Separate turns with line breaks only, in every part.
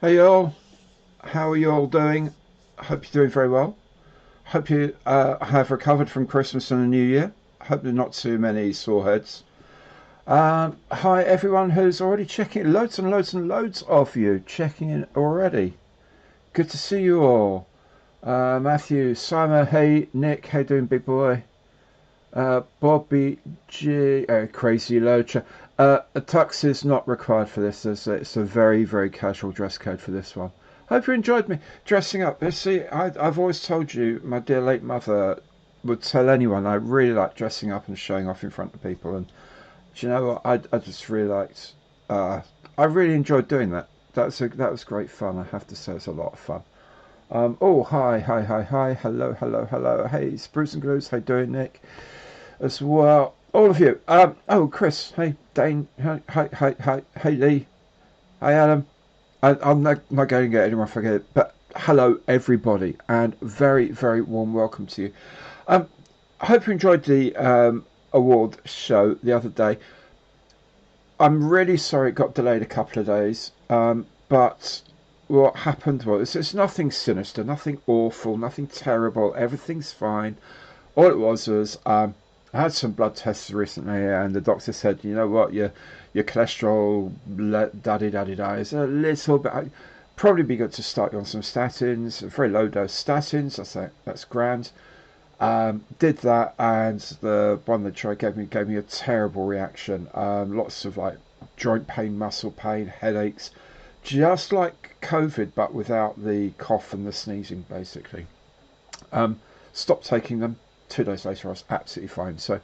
Hey y'all, how are you all doing? Hope you're doing very well. Hope you have recovered from Christmas and the New Year. Hope there are not too many sore heads. Hi everyone who's already checking. Loads and loads and loads of you checking in already. Good to see you all. Matthew, Simon, hey Nick, how you doing, big boy? Bobby G, Crazy Locha. A tux is not required for this. It's a very, very casual dress code for this one. Hope you enjoyed me dressing up. See, I've always told you, my dear late mother would tell anyone I really like dressing up and showing off in front of people. And do you know what? I just really liked. Uh, I really enjoyed doing that. That was great fun. I have to say, it's a lot of fun. Oh, hi, hi, hi, hi. Hello, hello, hello. Hey, Spruce and Glues. How you doing, Nick? As well. All of you. Oh, Chris. Hey, Dane. Hi, hi, hi, hi. Hey, Lee. Hi, Adam. I'm not going to get anyone forget it, but hello, everybody, and very, very warm welcome to you. Um, I hope you enjoyed the award show the other day. I'm really sorry it got delayed a couple of days, but what happened was it's nothing sinister, nothing awful, nothing terrible. Everything's fine. All it was I had some blood tests recently, and the doctor said, you know what, your cholesterol, daddy daddy da, is a little bit. Probably be good to start you on some statins, very low dose statins. I say that's grand. Did that, and the one that tried gave me a terrible reaction. Lots of like joint pain, muscle pain, headaches, just like COVID, but without the cough and the sneezing, basically. Stopped taking them. 2 days later, I was absolutely fine. So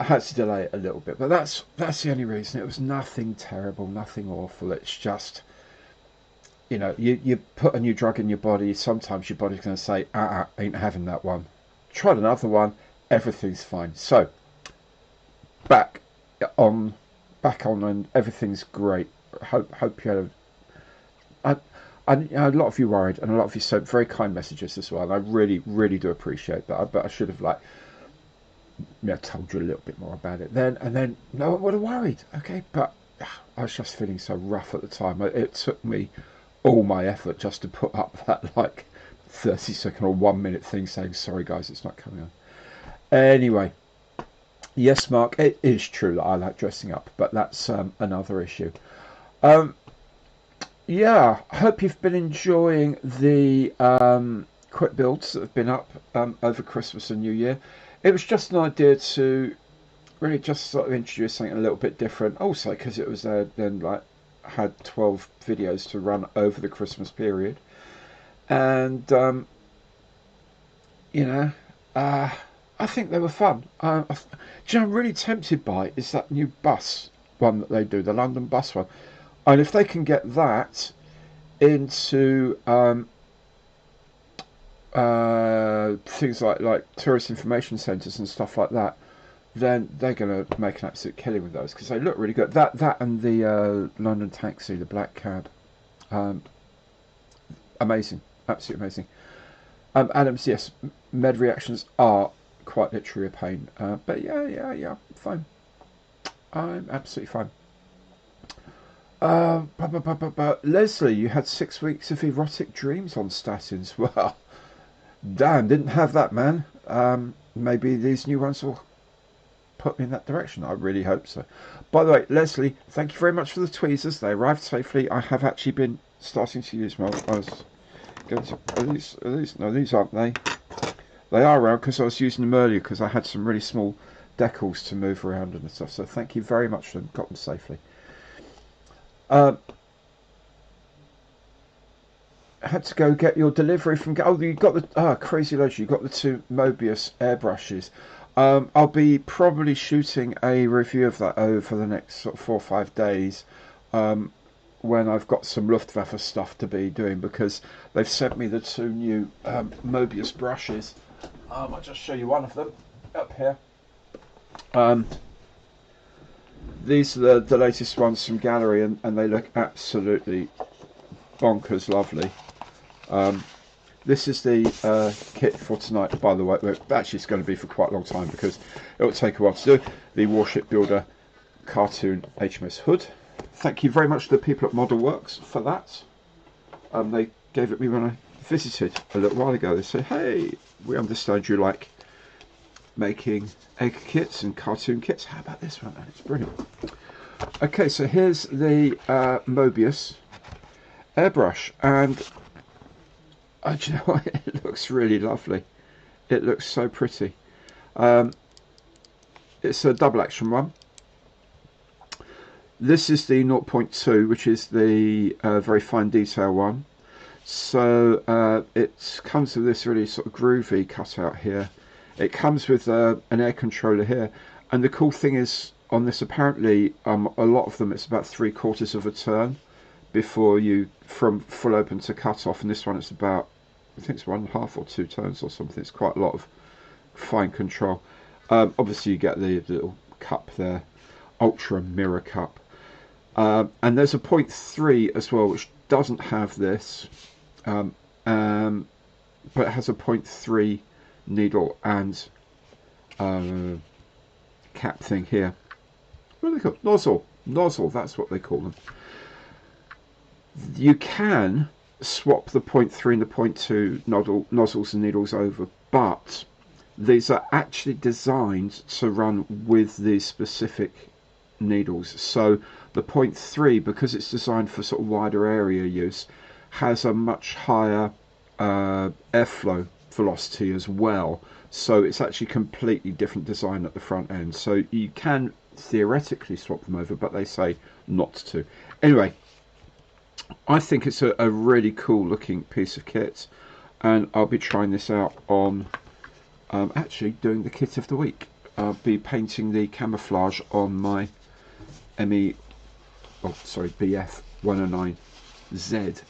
I had to delay it a little bit, but that's the only reason. It was nothing terrible, nothing awful. It's just, you put a new drug in your body. Sometimes your body's going to say, ain't having that one. Tried another one, everything's fine. So back on, back on, and everything's great. Hope you had a lot of you worried, and a lot of you sent very kind messages as well. And I really, really do appreciate that. But I should have told you a little bit more about it then, and then no one would have worried. Okay, but I was just feeling so rough at the time. It took me all my effort just to put up that like 30-second or 1 minute thing saying sorry guys, it's not coming on. Anyway, yes, Mark, it is true that I like dressing up, but that's another issue. Um, yeah, I hope you've been enjoying the quick builds that have been up over Christmas and New Year. It was just an idea to really just sort of introduce something a little bit different. Also, because it was then like had 12 videos to run over the Christmas period, and you know, uh, I think they were fun. Do you know, I'm really tempted by is that new bus one that they do, the London bus one, and if they can get that into things like tourist information centres and stuff like that, then they're going to make an absolute killing with those because they look really good. That and the London taxi, the black cab, um, amazing, absolutely amazing. Adams, yes, med reactions are quite literally a pain, but yeah, fine. I'm absolutely fine. Leslie, you had 6 weeks of erotic dreams on statins. Well, damn, didn't have that, man. Maybe these new ones will put me in that direction. I really hope so. By the way, Leslie, thank you very much for the tweezers. They arrived safely. I have actually been starting to use them. I was going to. Are these? No, these aren't they. They are around because I was using them earlier because I had some really small decals to move around and stuff. So thank you very much for them. Got them safely. Uh, had to go get your delivery from. Oh, you got the crazy loads. You got the two Mobius airbrushes. I'll be probably shooting a review of that over the next sort of 4 or 5 days, when I've got some Luftwaffe stuff to be doing because they've sent me the two new Mobius brushes. I'll just show you one of them up here. Um, these are the latest ones from Gallery, and they look absolutely bonkers lovely. This is the kit for tonight, by the way. Actually, it's going to be for quite a long time because it will take a while to do. The Warship Builder cartoon HMS Hood. Thank you very much to the people at Model Works for that. They gave it me when I visited a little while ago. They said, "Hey, we understand you like making egg kits and cartoon kits. How about this one?" And it's brilliant. Okay, so here's the Mobius airbrush, and do you know what? It looks really lovely. It looks so pretty. It's a double action one. This is the 0.2, which is the very fine detail one. So it comes with this really sort of groovy cutout here. It comes with an air controller here, and the cool thing is on this, apparently a lot of them it's about 3/4 of a turn before you from full open to cut off, and this one it's about, I think it's 1.5 or 2 turns or something. It's quite a lot of fine control. Obviously you get the little cup there, ultra mirror cup, and there's a 0.3 as well, which doesn't have this, but it has a 0.3 needle and cap thing here. What are they called? Nozzle, that's what they call them. You can swap the 0.3 and the 0.2 nozzles and needles over, but these are actually designed to run with these specific needles. So the 0.3, because it's designed for sort of wider area use, has a much higher airflow velocity as well. So it's actually completely different design at the front end. So you can theoretically swap them over, but they say not to. Anyway, I think it's a really cool looking piece of kit, and I'll be trying this out on actually doing the kit of the week. I'll be painting the camouflage on my BF 109Z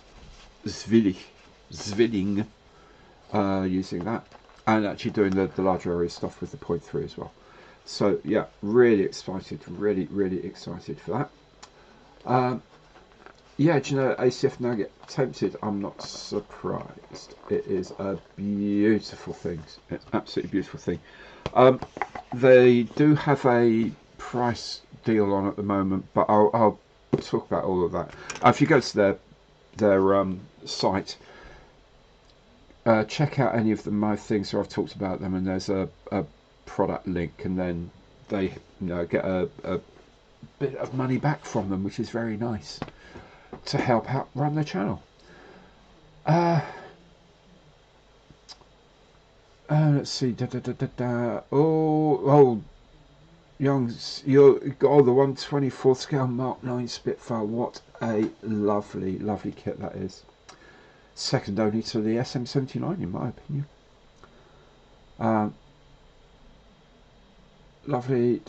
Zwilling, using that, and actually doing the larger area stuff with the 0.3 as well. So yeah, really excited, really excited for that. Yeah, do you know, ACF Nugget tempted? I'm not surprised. It is a beautiful thing. It's absolutely beautiful thing. They do have a price deal on at the moment, but I'll talk about all of that. If you go to their site, check out any of my things where I've talked about them, and there's a product link, and then they get a bit of money back from them, which is very nice to help out run the channel. Let's see. Youngs, the 1/24 scale Mark 9 Spitfire. What a lovely kit that is. Second only to the SM79 in my opinion. Lovely.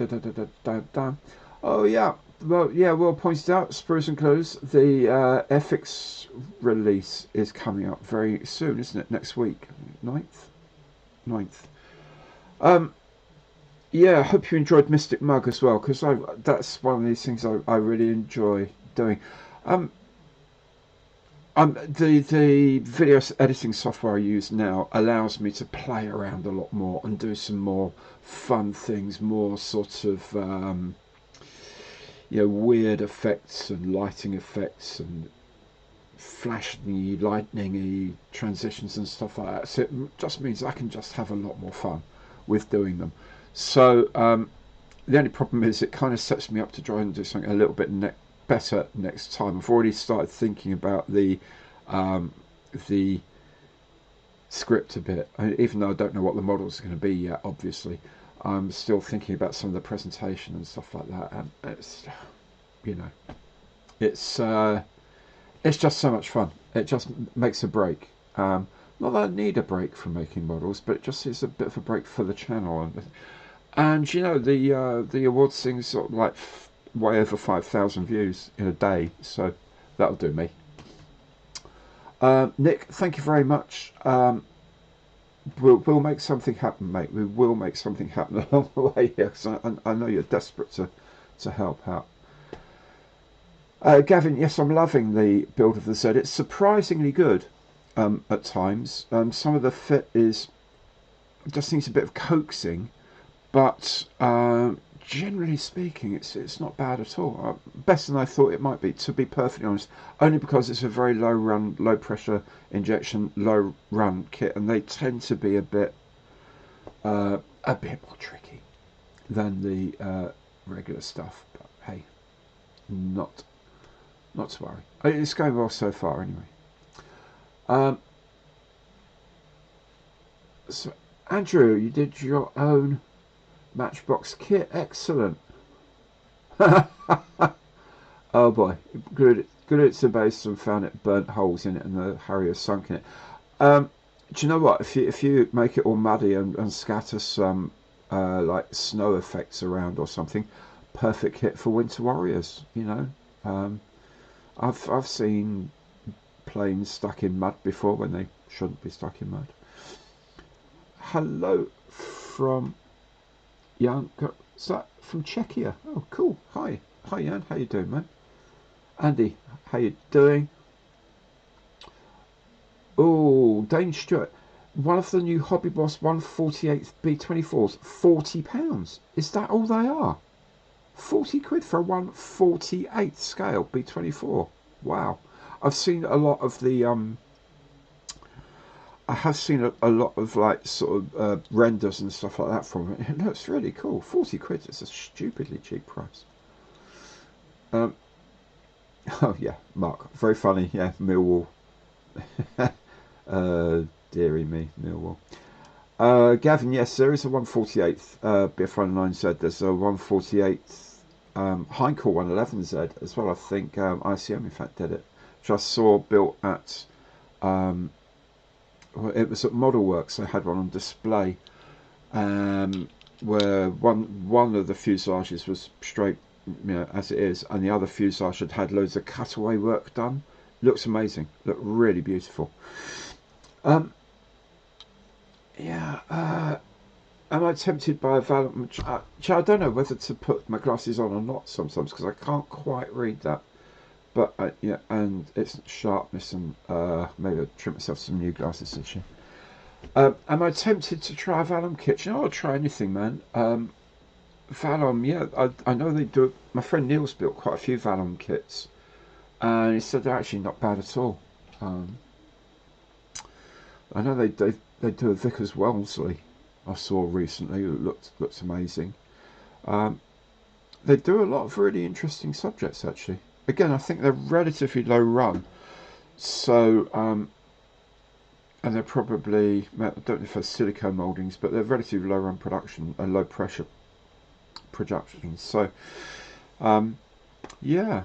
Oh yeah. Well, yeah, Will pointed out, Spruce and Close, the FX release is coming up very soon, isn't it? Next week, 9th. Yeah, I hope you enjoyed Mystic Mug as well, because that's one of these things I really enjoy doing. The video editing software I use now allows me to play around a lot more and do some more fun things, more sort of weird effects and lighting effects and flashy, lightning-y transitions and stuff like that. So it just means I can just have a lot more fun with doing them. So the only problem is it kind of sets me up to try and do something a little bit better next time. I've already started thinking about the script a bit, even though I don't know what the models are going to be yet, obviously. I'm still thinking about some of the presentation and stuff like that, and it's, it's just so much fun. It just makes a break. Not that I need a break from making models, but it just is a bit of a break for the channel. And the awards thing's sort of like way over 5,000 views in a day, so that'll do me. Nick, thank you very much. We'll make something happen, mate. We will make something happen along the way here, because I know you're desperate to help out. Gavin, yes, I'm loving the build of the Z. It's surprisingly good at times. Some of the fit just needs a bit of coaxing, but generally speaking, it's not bad at all. Better than I thought it might be, to be perfectly honest. Only because it's a very low run, low pressure injection, low run kit, and they tend to be a bit more tricky than the regular stuff. But hey, not to worry. It's going well so far, anyway. So Andrew, you did your own Matchbox kit. Excellent. Oh boy, good at its base and found it burnt holes in it and the Harrier sunk in it. Do you know what? If you make it all muddy and scatter some like snow effects around or something, perfect kit for Winter Warriors. You know, I've seen planes stuck in mud before when they shouldn't be stuck in mud. Hello from Jan. Is that from Czechia? Oh, cool. Hi, Jan. How you doing, man? Andy, how you doing? Oh, Dane Stewart. One of the new Hobby Boss 148th B24s, £40. Is that all they are? 40 quid for a 148th scale B24. Wow. I've seen a lot of the I have seen a lot of like sort of renders and stuff like that from it. It looks really cool. 40 quid is a stupidly cheap price. Oh yeah, Mark, very funny. Yeah, Millwall. Dearie me, Millwall. Gavin, yes, there is a 148th BF109Z. There's a 148th Heinkel 111Z as well. I think ICM in fact did it, which I saw built at it was at Model Works. They had one on display, where one of the fuselages was straight, you know, as it is, and the other fuselage had loads of cutaway work done. Looks amazing. Looked really beautiful. Yeah. Am I tempted by a Valum? I don't know whether to put my glasses on or not sometimes because I can't quite read that. But yeah, and it's sharpness, and maybe I'll trim myself some new glasses this year. Am I tempted to try a Valum kit? You know, I'll try anything, man. Valum, yeah, I know they do. My friend Neil's built quite a few Valum kits, and he said they're actually not bad at all. I know they do a Vickers Wellesley I saw recently. It looks amazing. They do a lot of really interesting subjects actually. Again, I think they're relatively low run, so and they're probably, I don't know if they're silicone mouldings, but they're relatively low run production and low pressure production. So yeah,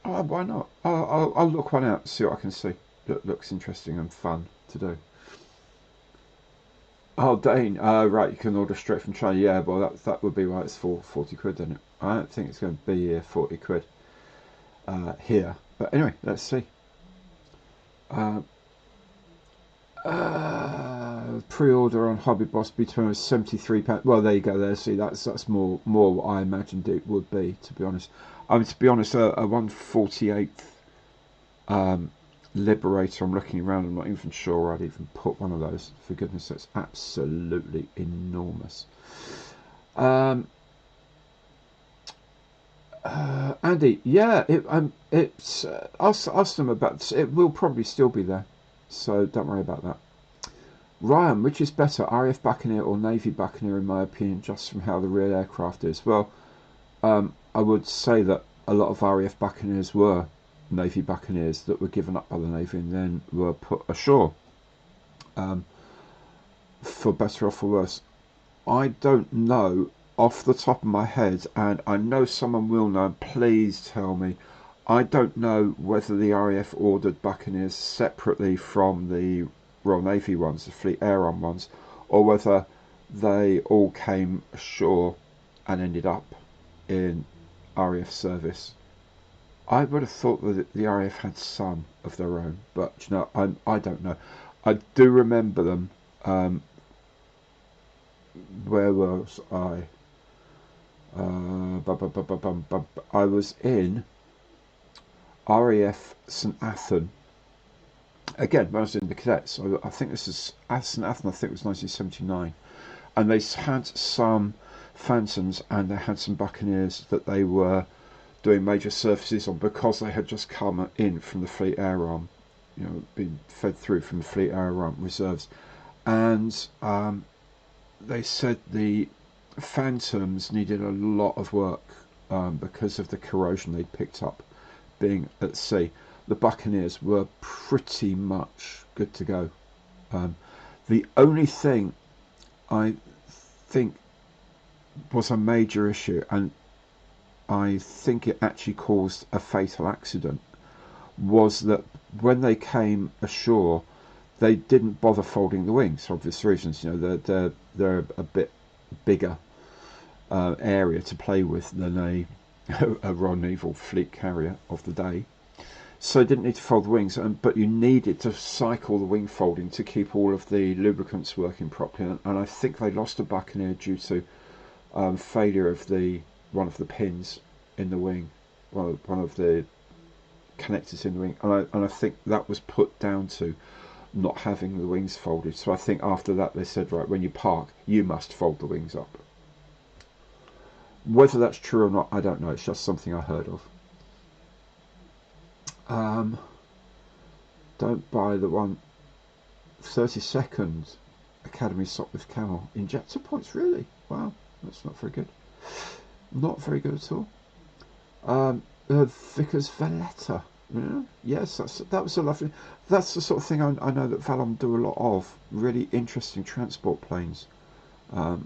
why not? I'll look one out, see what I can see. That looks interesting and fun to do. Oh, Dane, right, you can order straight from China. Yeah, well, that would be why it's for 40 quid, then. I don't think it's going to be 40 quid here. But anyway, let's see. Pre-order on Hobby Boss between £73. Well, there you go. There, see, that's more what I imagined it would be. To be honest, I mean, to be honest, a 148th Liberator. I'm looking around. I'm not even sure I'd even put one of those. For goodness, that's absolutely enormous. Andy, yeah, it's. Ask them about. It will probably still be there, so don't worry about that. Ryan, which is better, RAF Buccaneer or Navy Buccaneer, in my opinion, just from how the real aircraft is? Well, I would say that a lot of RAF Buccaneers were Navy Buccaneers that were given up by the Navy and then were put ashore, for better or for worse. I don't know off the top of my head, and I know someone will know, please tell me. I don't know whether the RAF ordered Buccaneers separately from the Royal Navy ones, the Fleet Air Arm ones, or whether they all came ashore and ended up in RAF service. I would have thought that the RAF had some of their own, but you know, I don't know. I do remember them. Where was I? I was in RAF St Athan. Again, when I was in the cadets, I think this is St Athan. I think it was 1979, and they had some Phantoms, and they had some Buccaneers that they were doing major services on because they had just come in from the Fleet Air Arm, you know, been fed through from the Fleet Air Arm reserves, and they said the Phantoms needed a lot of work because of the corrosion they'd picked up being at sea. The Buccaneers were pretty much good to go. The only thing I think was a major issue, and I think it actually caused a fatal accident, was that when they came ashore, they didn't bother folding the wings for obvious reasons. You know, they're a bit bigger area to play with than a Royal Naval fleet carrier of the day. So you didn't need to fold the wings, but you needed to cycle the wing folding to keep all of the lubricants working properly. And I think they lost a Buccaneer due to failure of one of the pins in the wing, one of the connectors in the wing, and I think that was put down to not having the wings folded. So I think after that they said, right, when you park, you must fold the wings up. Whether that's true or not, I don't know. It's just something I heard of. Don't buy the 30-second Academy sock with camel. Injector points, really? Wow, that's not very good. Not very good at all. Vickers Valletta. Yeah, yes, that was a lovely. That's the sort of thing I know that Vallon do a lot of. Really interesting transport planes. We'll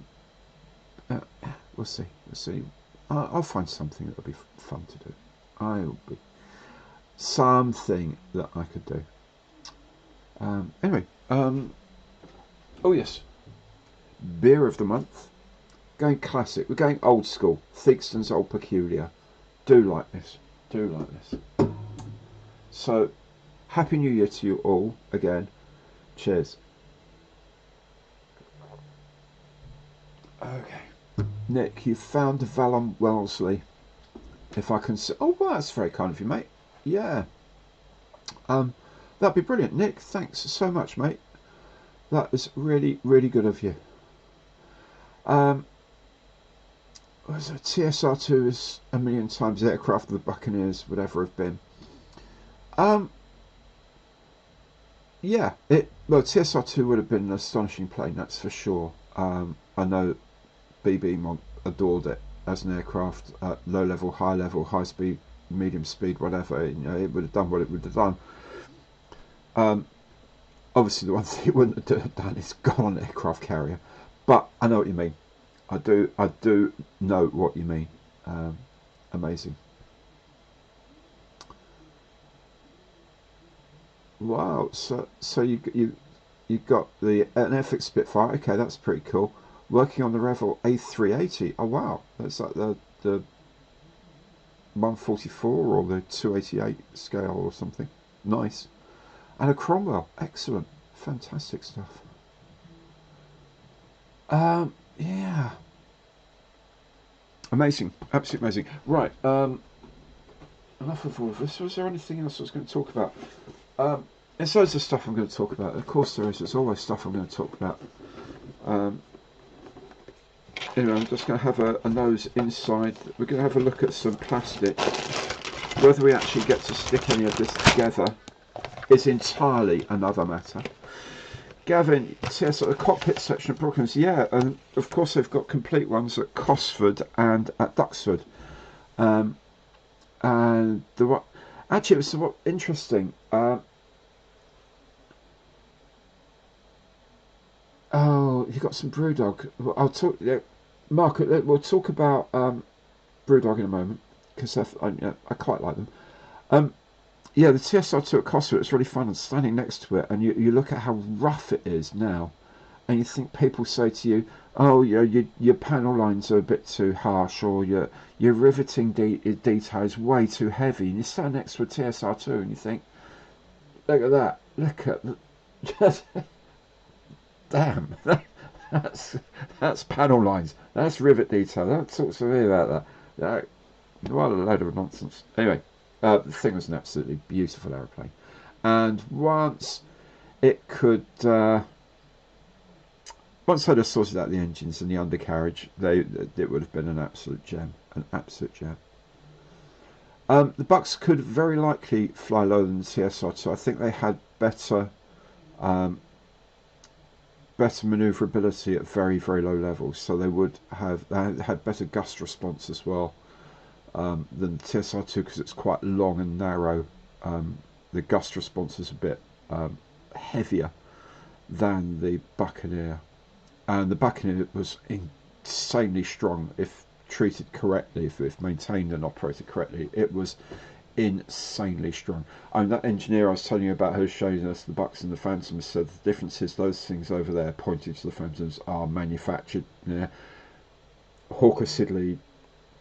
see. We'll see. I'll find something that'll be fun to do. I'll be something that I could do. Anyway. Oh yes. Beer of the month. Going classic. We're going old school. Theakston's Old Peculiar. Do like this. Do like this. So, Happy New Year to you all again. Cheers. Okay. Nick, you found Vallon Wellesley. If I can see. Oh, well, that's very kind of you, mate. Yeah. That'd be brilliant. Nick, thanks so much, mate. That is really, really good of you. So TSR2 is a million times the aircraft the Buccaneers would ever have been. Yeah, well, TSR2 would have been an astonishing plane, that's for sure. I know BB adored it as an aircraft at low level, high level, high speed, medium speed, whatever. You know, it would have done what it would have done. Obviously, the one thing it wouldn't have done is gone on an aircraft carrier. But I know what you mean. I do know what you mean. Amazing. Wow. So you got an FX Spitfire. Okay, that's pretty cool. Working on the Revell A380. Oh wow, that's like the 144 or the 288 scale or something. Nice. And a Cromwell. Excellent. Fantastic stuff. Yeah. Amazing. Absolutely amazing. Right. Enough of all of this. Was there anything else I was going to talk about? There's loads of stuff I'm going to talk about. Of course there is. There's always stuff I'm going to talk about. Anyway, I'm just going to have a nose inside. We're going to have a look at some plastic. Whether we actually get to stick any of this together is entirely another matter. Gavin says the cockpit section of Brooklands. Yeah, and of course they've got complete ones at Cosford and at Duxford. And actually it was somewhat interesting. Oh, you got some Brewdog. I'll talk. Mark, we'll talk about Brewdog in a moment because I quite like them. Yeah, the TSR2 at Cosford, it's really fun, and standing next to it, and you look at how rough it is now, and you think people say to you, oh, your panel lines are a bit too harsh, or your riveting detail is way too heavy, and you stand next to a TSR2 and you think, look at that, look at just damn, that's panel lines, that's rivet detail, that talks to me about that. What a load of nonsense. Anyway. The thing was an absolutely beautiful aeroplane, and once it could once they'd have sorted out the engines and the undercarriage, it would have been an absolute gem, an absolute gem. The Bucks could very likely fly lower than the TSR2. I think they had um, better manoeuvrability at very, very low levels, so they had better gust response as well than the TSR2 because it's quite long and narrow. The gust response is a bit heavier than the Buccaneer, and the Buccaneer was insanely strong if treated correctly, if maintained and operated correctly. It was insanely strong. I mean, that engineer I was telling you about who's showing us the Bucks and the Phantoms said the difference is those things over there pointing to the Phantoms are manufactured. Hawker Siddeley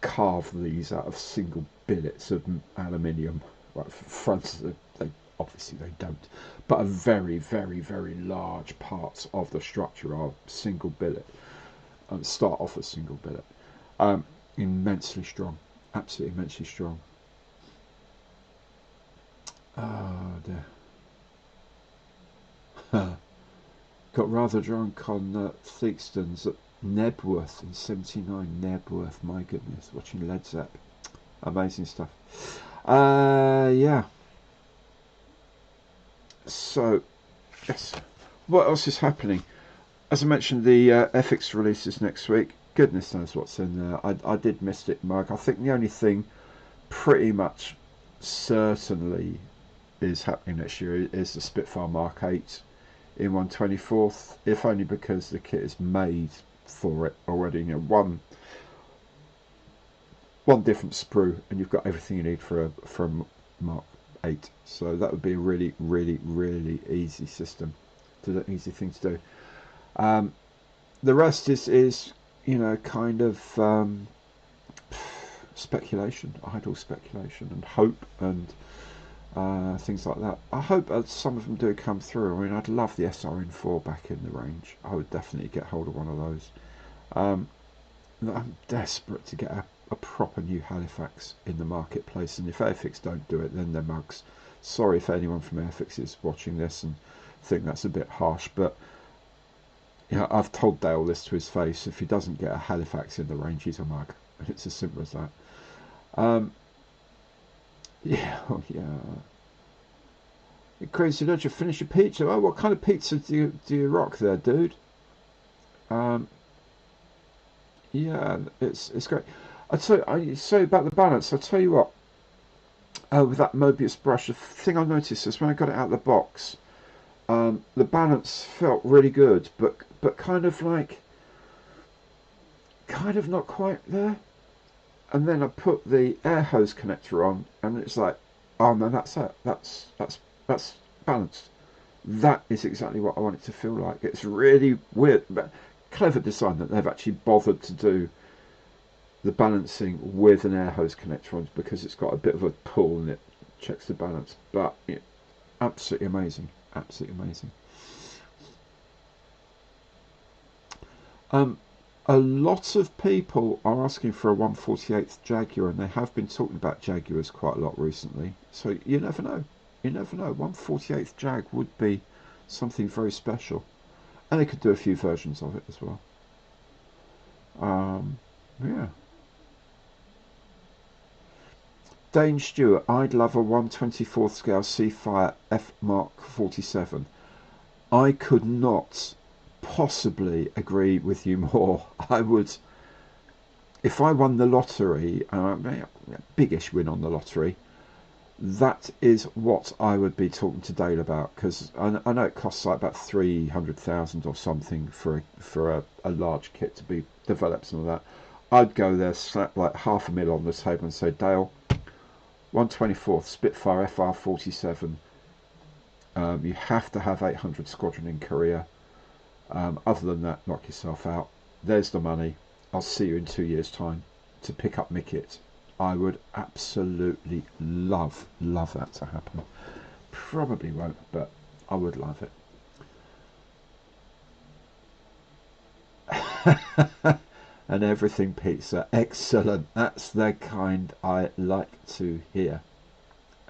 carved these out of single billets of aluminium. Right, fronts, they obviously they don't, but a very, very, very large parts of the structure are single billet. Start off as single billet. Immensely strong, absolutely immensely strong. Oh dear. Got rather drunk on Theakston's at Nebworth in '79. Nebworth, my goodness, watching Led Zepp. Amazing stuff. Yeah. So, yes. What else is happening? As I mentioned, the FX releases next week. Goodness knows what's in there. I did Mystic Mug. I think the only thing pretty much certainly is happening next year is the Spitfire Mark 8 in 1/24th, if only because the kit is made for it already. One different sprue and you've got everything you need for a Mark 8. So that would be a really, really, really easy system, easy thing to do. The rest is kind of speculation, idle speculation, and hope, and things like that. I hope some of them do come through. I mean, I'd love the SRN4 back in the range. I would definitely get hold of one of those. I'm desperate to get a proper new Halifax in the marketplace, and if Airfix don't do it, then they're mugs. Sorry if anyone from Airfix is watching this and think that's a bit harsh, but I've told Dale this to his face. If he doesn't get a Halifax in the range, he's a mug. And it's as simple as that. Yeah, oh yeah. Crazy Dodger, finish your pizza. Oh, what kind of pizza do you rock there, dude? Yeah, it's great. I say about the balance. I tell you what. With that Mobius brush, the thing I noticed is when I got it out of the box, the balance felt really good, but kind of not quite there. And then I put the air hose connector on, and it's like, oh no, that's it. That's balanced. That is exactly what I want it to feel like. It's really weird, but clever design that they've actually bothered to do the balancing with an air hose connector on, because it's got a bit of a pull and it checks the balance. But absolutely amazing, absolutely amazing. A lot of people are asking for a 1/48th Jaguar, and they have been talking about Jaguars quite a lot recently. So you never know. You never know. 1/48th Jag would be something very special, and they could do a few versions of it as well. Yeah. Dane Stewart, I'd love a 1/24th scale Seafire F Mark 47. I could not possibly agree with you more. I would, if I won the lottery, biggish win on the lottery, that is what I would be talking to Dale about, because I know it costs like about 300,000 or something for a large kit to be developed and all that. I'd go there, slap like $500,000 on the table and say, Dale, 1/24th Spitfire FR47, you have to have 800 Squadron in Korea. Other than that, knock yourself out. There's the money. I'll see you in 2 years' time to pick up my kit. I would absolutely love that to happen. Probably won't, but I would love it. And everything pizza. Excellent. That's the kind I like to hear.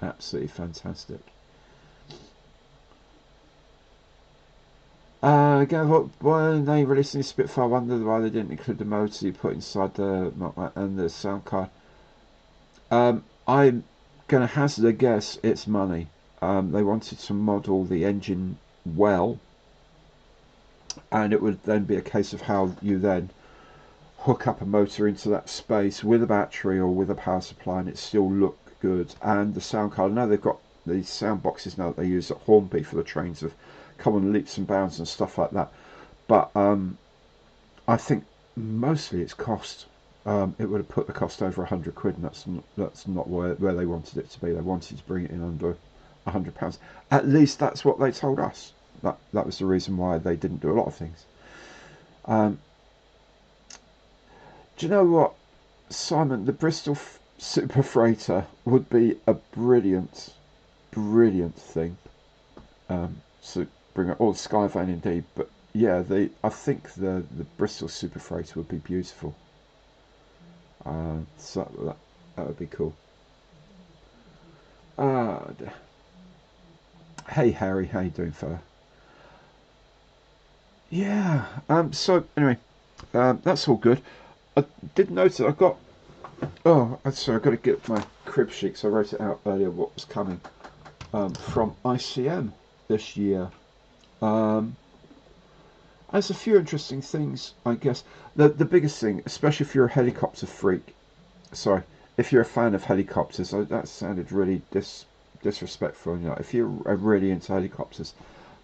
Absolutely fantastic. Again, why they releasing the Spitfire? I wonder why they didn't include the motor you put inside the and the sound card. I'm going to hazard a guess it's money. They wanted to model the engine well, and it would then be a case of how you then hook up a motor into that space with a battery or with a power supply and it still look good. And the sound card, I know they've got these sound boxes now that they use at Hornby for the trains of come on leaps and bounds and stuff like that, but I think mostly it's cost. It would have put the cost over £100, and that's not where they wanted it to be. They wanted to bring it in under £100. At least that's what they told us. That was the reason why they didn't do a lot of things. Do you know what, Simon? The Bristol Super Freighter would be a brilliant thing. So bring it, or Skyvane indeed, but yeah, I think the Bristol Super Freighter would be beautiful. So that would be cool. Hey Harry, how you doing, fella? Yeah. So anyway, that's all good. I did notice I got. Oh, sorry. I've got to get my crib sheet because I wrote it out earlier. What was coming from ICM this year? There's a few interesting things, I guess. The biggest thing, especially if you're a helicopter freak, sorry, if you're a fan of helicopters, that sounded really disrespectful. You know, if you're really into helicopters,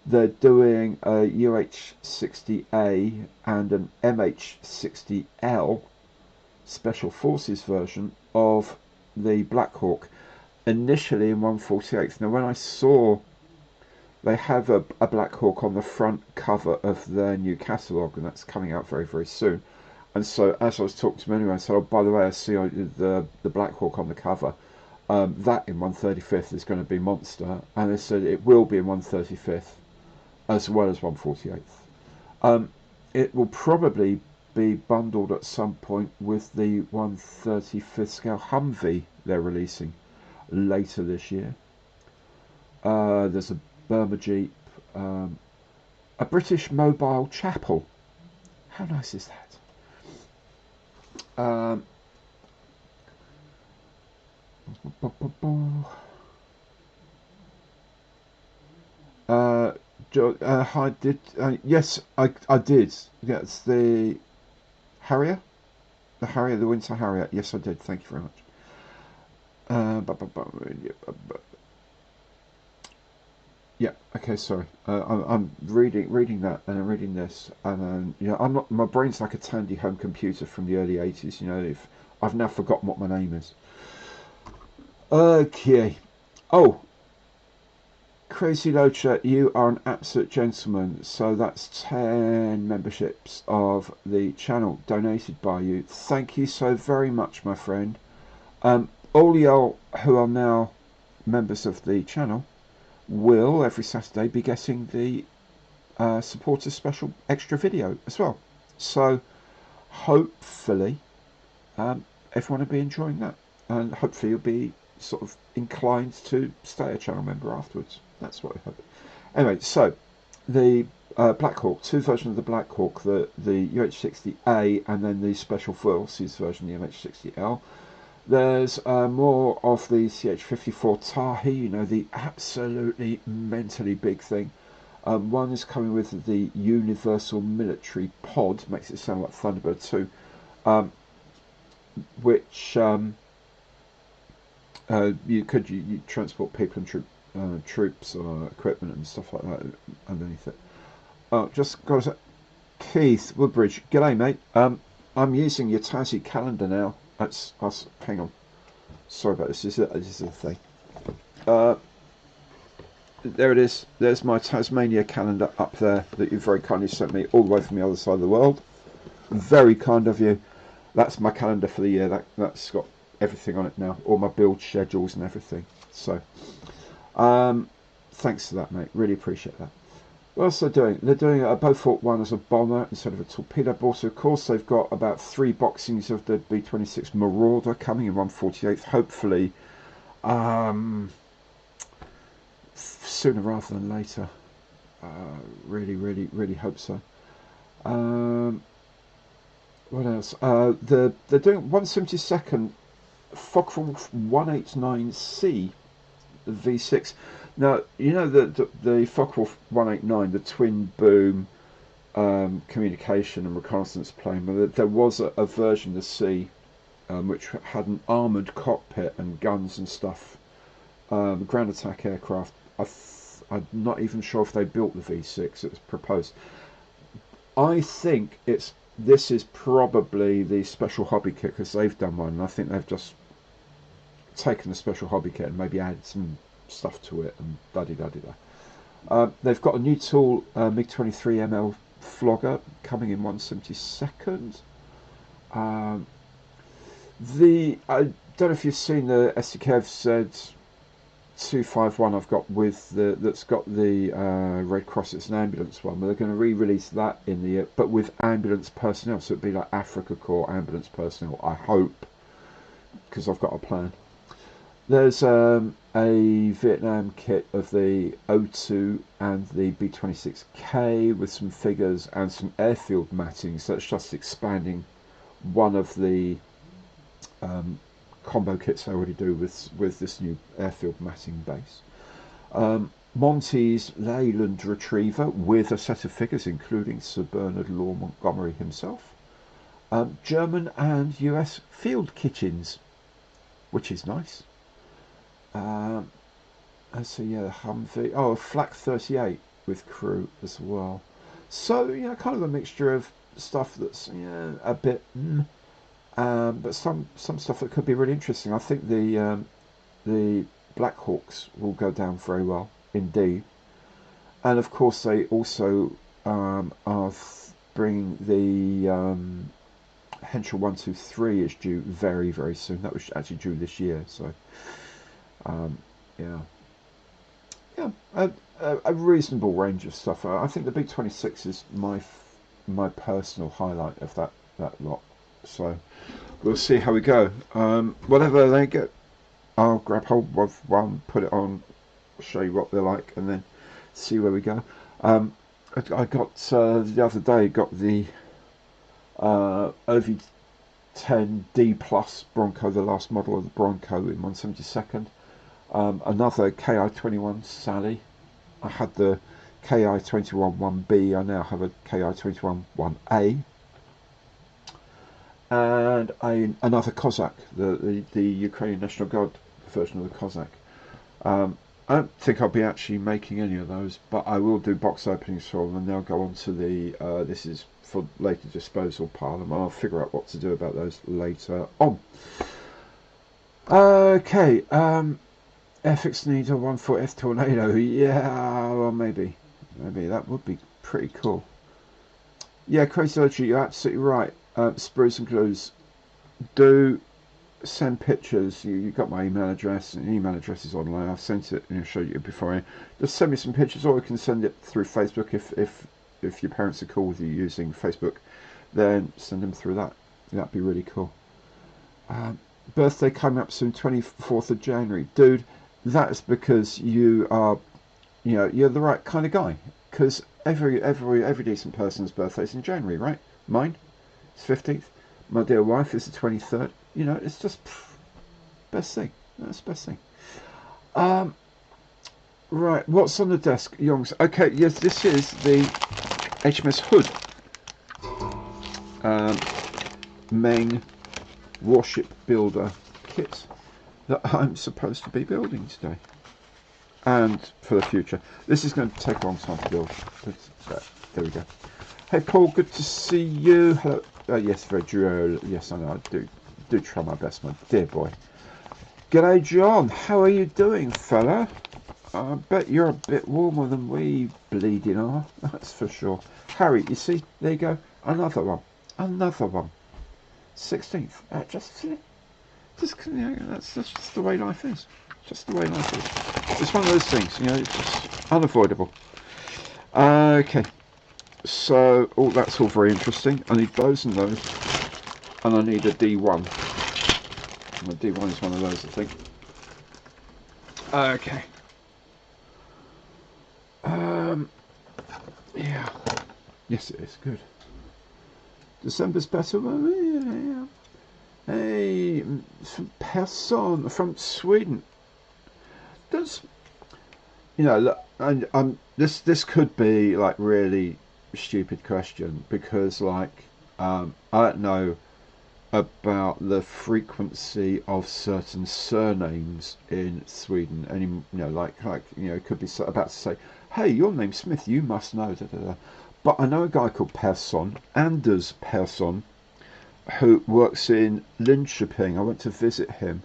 they're doing a UH-60A and an MH-60L Special Forces version of the Black Hawk, initially in 1/48. Now, when I saw they have a Black Hawk on the front cover of their new catalogue, and that's coming out very, very soon. And so, as I was talking to them anyway, I said, "Oh, by the way, I see the Black Hawk on the cover. That in 1/35 is going to be monster." And they said it will be in 1/35 as well as 1/48. It will probably be bundled at some point with the 1/35 scale Humvee they're releasing later this year. There's a Burma Jeep, a British mobile chapel. How nice is that? Hi, yes, I did. Yeah, it's the Harrier, the Winter Harrier. Yes, I did. Thank you very much. Yeah. Okay. Sorry. I'm reading that, and I'm reading this, and you know, I'm not. My brain's like a Tandy home computer from the early '80s. You know, if I've now forgotten what my name is. Okay. Oh, Crazy Loacher, you are an absolute gentleman. So that's 10 memberships of the channel donated by you. Thank you so very much, my friend. All y'all who are now members of the channel will every Saturday be getting the supporter special extra video as well. So hopefully everyone will be enjoying that, and hopefully you'll be sort of inclined to stay a channel member afterwards. That's what I hope. Anyway, so the Black Hawk, two versions of the Black Hawk, the UH-60A and then the Special Forces version, the MH-60L. There's more of the CH-54 Tahi, you know, the absolutely mentally big thing. One is coming with the Universal Military Pod, makes it sound like Thunderbird 2, which you transport people and troops or equipment and stuff like that underneath it. Just got to say, Keith Woodbridge, g'day mate. I'm using your Tassie calendar now. That's us. Hang on. Sorry about this. This is a thing. There it is. There's my Tasmania calendar up there that you very kindly sent me all the way from the other side of the world. Very kind of you. That's my calendar for the year. That's got everything on it now. All my build schedules and everything. So, thanks for that, mate. Really appreciate that. What else are they doing? They're doing a Beaufort one as a bomber instead of a torpedo ball. So, of course, they've got about 3 boxings of the B-26 Marauder coming in 1/48. Hopefully, sooner rather than later. Really hope so. Um, what else? They're doing 1/72nd Focke-Wulf 189C V6. Now you know the Focke-Wulf 189, the twin boom communication and reconnaissance plane. But there was a version of the C which had an armoured cockpit and guns and stuff. Ground attack aircraft. I'm not even sure if they built the V6. It was proposed. I think this is probably the special hobby kit because they've done one. And I think they've just taken the special hobby kit and maybe added some stuff to it and da-di-da-di-da. They've got a new tool, MiG-23 ML Flogger, coming in 1/72nd. I don't know if you've seen the SDKF Z251 I've got that's got the Red Cross. It's an ambulance one, but they're going to re-release that in the but with ambulance personnel, so it'd be like Africa Corps ambulance personnel. I hope, because I've got a plan. There's a Vietnam kit of the O2 and the B-26K with some figures and some airfield matting. So it's just expanding one of the combo kits I already do with this new airfield matting base. Monty's Leyland Retriever with a set of figures including Sir Bernard Law Montgomery himself. German and US field kitchens, which is nice. Let's see, yeah, Humvee. Oh, a Flak 38 with crew as well. So, yeah, kind of a mixture of stuff that's a bit, but some stuff that could be really interesting. I think the Black Hawks will go down very well indeed, and of course they also are bringing the Henschel 123 is due very soon. That was actually due this year, so. A reasonable range of stuff. I think the Big 26 is my personal highlight of that lot. So we'll see how we go. Whatever they get, I'll grab hold of one, put it on, show you what they're like, and then see where we go. I got the other day the OV10D Plus Bronco, the last model of the Bronco in 1/72nd. Another KI-21 Sally. I had the KI-21 1B. I now have a KI-21 1A. And another Cossack, the Ukrainian National Guard version of the Cossack. I don't think I'll be actually making any of those, but I will do box openings for them, and they'll go on to the this is for later disposal pile, and I'll figure out what to do about those later on. Okay, FX needs a 1/4 Tornado. Yeah, well, maybe that would be pretty cool. Yeah, Crazy Logic, you're absolutely right. Sprues and Glues, do send pictures. You got my email address, and email address is online. I've sent it and I'll show you before. Just send me some pictures, or you can send it through Facebook if your parents are cool with you using Facebook. Then send them through that. That'd be really cool. Birthday coming up soon, 24th of January, dude. That's because you are, you're the right kind of guy. Because every decent person's birthday is in January, right? Mine is 15th. My dear wife is the 23rd. It's just best thing. That's the best thing. Right, what's on the desk, Youngs? Okay, yes, this is the HMS Hood main warship builder kit that I'm supposed to be building today and for the future. This is going to take a long time to build. There we go. Hey Paul, good to see you. Hello. Yes, very true. Yes, I know. I do try my best, my dear boy. G'day John, how are you doing, fella? I bet you're a bit warmer than we bleeding are, that's for sure. Harry, you see, there you go, another one. 16th. That's just the way life is. Just the way life is. It's one of those things, it's just unavoidable. Okay, so that's all very interesting. I need those and those, and I need a D1. And the D1 is one of those, I think. Okay. Yeah. Yes, it is good. December's better. Well, yeah. Hey, from Person from Sweden. Does look, and this could be like really stupid question because like I don't know about the frequency of certain surnames in Sweden, and it could be about to say, hey, your name's Smith, you must know da, da, da. But I know a guy called Persson, Anders Persson, who works in Linköping. I went to visit him,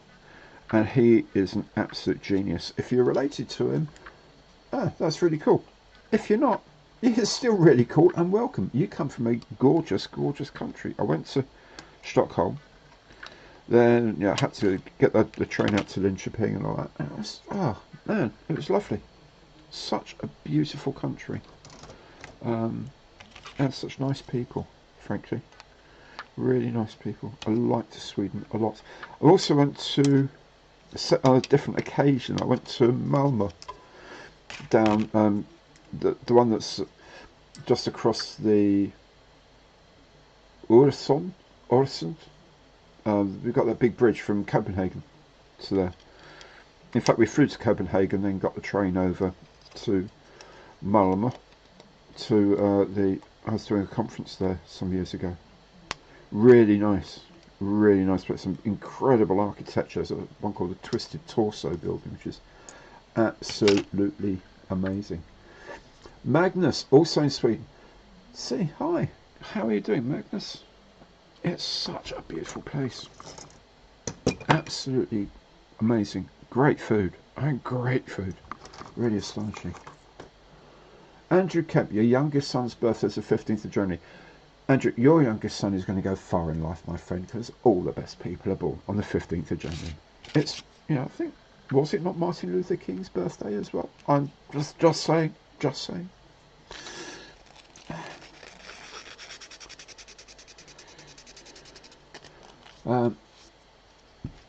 and he is an absolute genius. If you're related to him, that's really cool. If you're not, it's still really cool and welcome. You come from a gorgeous, gorgeous country. I went to Stockholm. Then I had to get the train out to Linköping and all that. And it was lovely. Such a beautiful country, and such nice people. Frankly, really nice people. I liked Sweden a lot. I also went to on a different occasion. I went to Malmö, down the one that's just across the Öresund. We've got that big bridge from Copenhagen to there. In fact, we flew to Copenhagen, then got the train over to Malmö I was doing a conference there some years ago. Really nice place. Some incredible architecture. There's one called the Twisted Torso building, which is absolutely amazing. Magnus, also in Sweden. See, hi. How are you doing, Magnus? It's such a beautiful place. Absolutely amazing. Great food. Great food. Really astonishing. Andrew Kemp, your youngest son's birthday is the 15th of January. Andrew, your youngest son is going to go far in life, my friend, because all the best people are born on the 15th of January. It's, I think, was it not Martin Luther King's birthday as well? I'm just saying.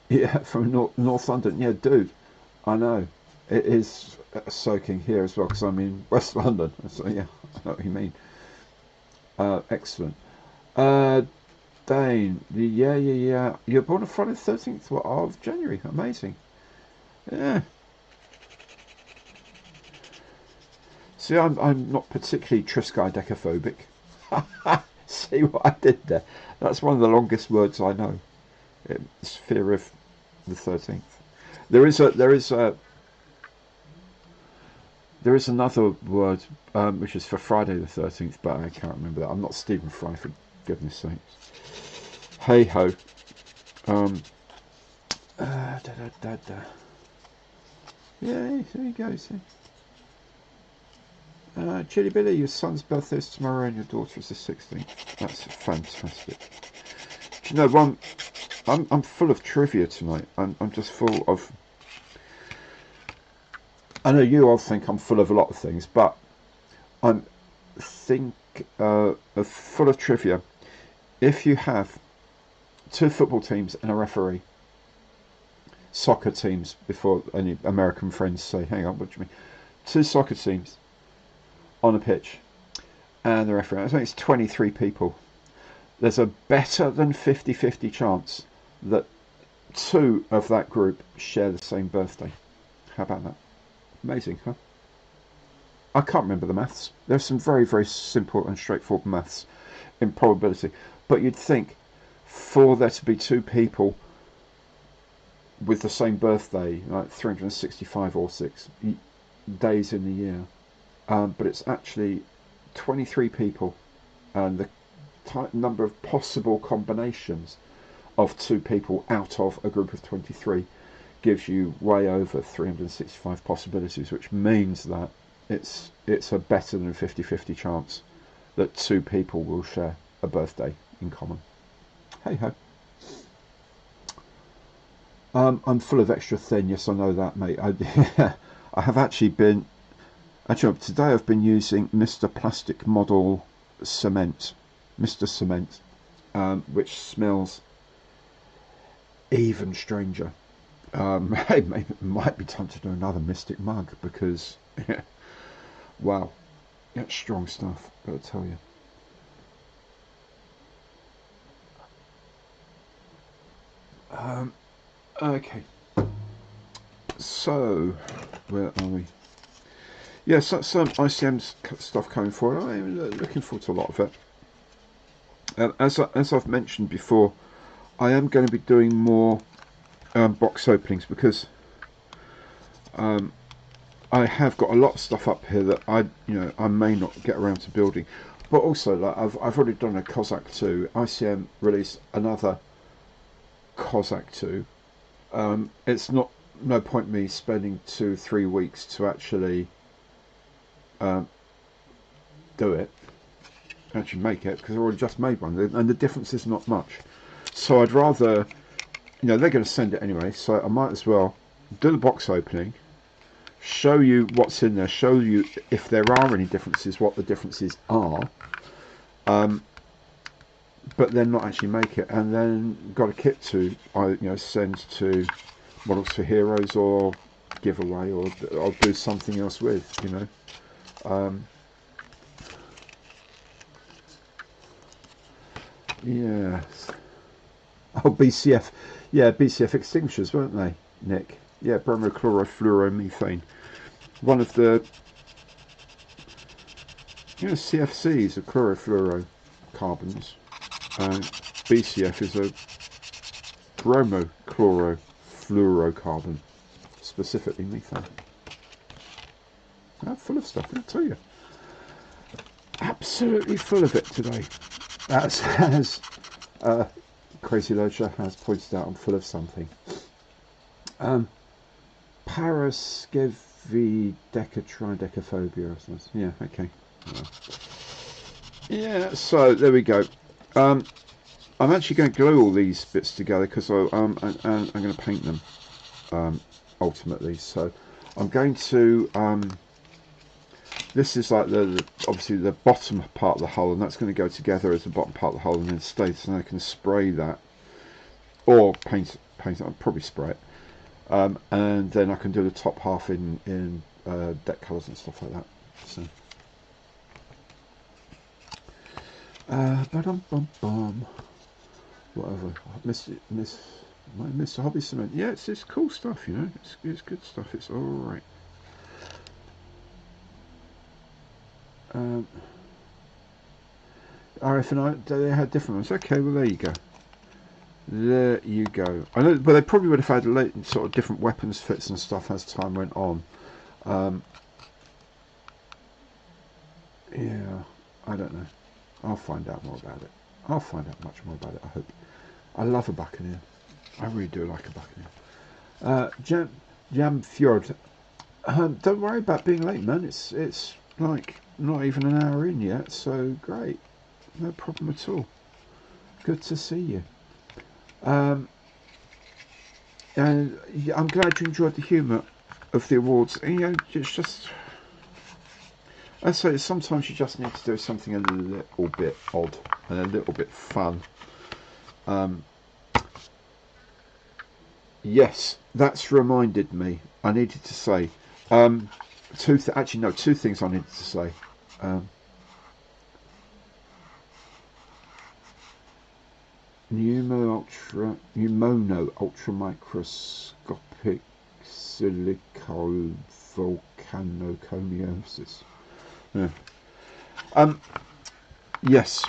Yeah, from North London. Yeah, dude, I know. It is soaking here as well because I'm in West London. So yeah, I know what you mean. Excellent. Dane, yeah. You're born on Friday the 13th of January. Amazing. Yeah. See, I'm not particularly triskaidekaphobic. See what I did there? That's one of the longest words I know. It's fear of the 13th. There is another word which is for Friday the 13th, but I can't remember that. I'm not Stephen Fry, for goodness sakes. Hey ho. Yeah, there you go. See. Chili Billy, your son's birthday is tomorrow and your daughter is the 16th. That's fantastic. Do you know, I'm full of trivia tonight. I'm just full of... I know you all think I'm full of a lot of things, but I'm full of trivia. If you have 2 football teams and a referee, soccer teams, before any American friends say, hang on, what do you mean? 2 soccer teams on a pitch and the referee, I think it's 23 people. There's a better than 50-50 chance that 2 of that group share the same birthday. How about that? Amazing, huh? I can't remember the maths. There's some very, very simple and straightforward maths in probability. But you'd think for there to be 2 people with the same birthday, like 365 or 6 days in the year, but it's actually 23 people, and the number of possible combinations of 2 people out of a group of 23 gives you way over 365 possibilities, which means that it's a better than 50-50 chance that 2 people will share a birthday in common. Hey ho. I'm full of extra thin. Yes, I know that, mate. I have actually been. Actually, today I've been using Mr. Plastic Model Cement, Mr. Cement, which smells even stranger. Hey, maybe it might be time to do another Mystic mug because, wow. That's strong stuff, gotta tell you. Okay, so where are we? Yeah, so, some ICM stuff coming forward. I'm looking forward to a lot of it. As I've mentioned before, I am going to be doing more box openings because I have got a lot of stuff up here that I may not get around to building, but also like I've already done a Cossack 2. ICM released another Cossack 2. It's no point me spending 2-3 weeks to actually do it, actually make it, because I already just made one, and the difference is not much. So I'd rather, they're going to send it anyway, so I might as well do the box opening, show you what's in there, show you if there are any differences, what the differences are, but then not actually make it, and then got a kit to send to Models for Heroes or give away, or I'll do something else with, yes. Oh, BCF. Yeah, BCF extinguishers, weren't they, Nick? Yeah, bromochlorofluoromethane. One of the CFCs are chlorofluorocarbons. BCF is a bromochlorofluorocarbon, specifically methane. Full of stuff, I'll tell you. Absolutely full of it today. As Crazy Loacher has pointed out, I'm full of something. Paraskevidecatridecaphobia. Yeah, okay. Yeah, so there we go. I'm actually going to glue all these bits together because I'm going to paint them ultimately. So I'm going to. This is like obviously the bottom part of the hull, and that's going to go together as the bottom part of the hull, and then stay. So I can spray that, or paint it. I'll probably spray it, and then I can do the top half in deck colours and stuff like that. So. Whatever. Mr. Hobby Cement. Yeah, it's cool stuff, It's good stuff. It's all right. RF and I, they had different ones. Okay, well there you go. There you go. I know, but they probably would have had sort of different weapons fits and stuff as time went on. Yeah, I don't know. I'll find out more about it. I'll find out much more about it, I hope. I love a Buccaneer. I really do like a Buccaneer. Jam Fjord. Don't worry about being late, man. It's like not even an hour in yet, so great. No problem at all. Good to see you. And I'm glad you enjoyed the humour of the awards. And, it's just, I say sometimes you just need to do something a little bit odd and a little bit fun. Yes, that's reminded me. I needed to say two things I needed to say. Pneumono ultramicroscopic silicovolcanoconiosis. Yeah. Yes,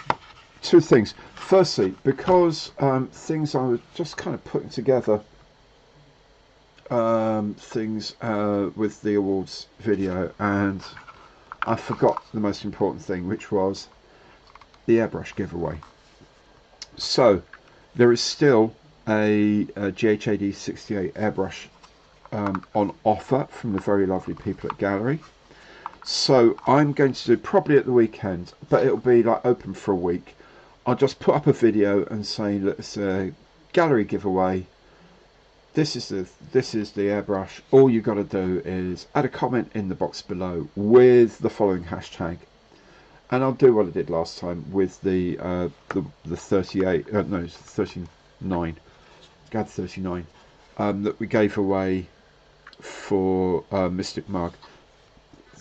two things. Firstly, because things I was just kind of putting together, things with the awards video, and I forgot the most important thing, which was the airbrush giveaway. So there is still a GHAD 68 airbrush on offer from the very lovely people at Gallery. So I'm going to do probably at the weekend, but it'll be like open for a week. I'll just put up a video and say, look, it's a Gallery giveaway. This is the airbrush. All you got to do is add a comment in the box below with the following hashtag, and I'll do what I did last time with the 38. No, it's 39. GAD 39 that we gave away for Mystic Mug.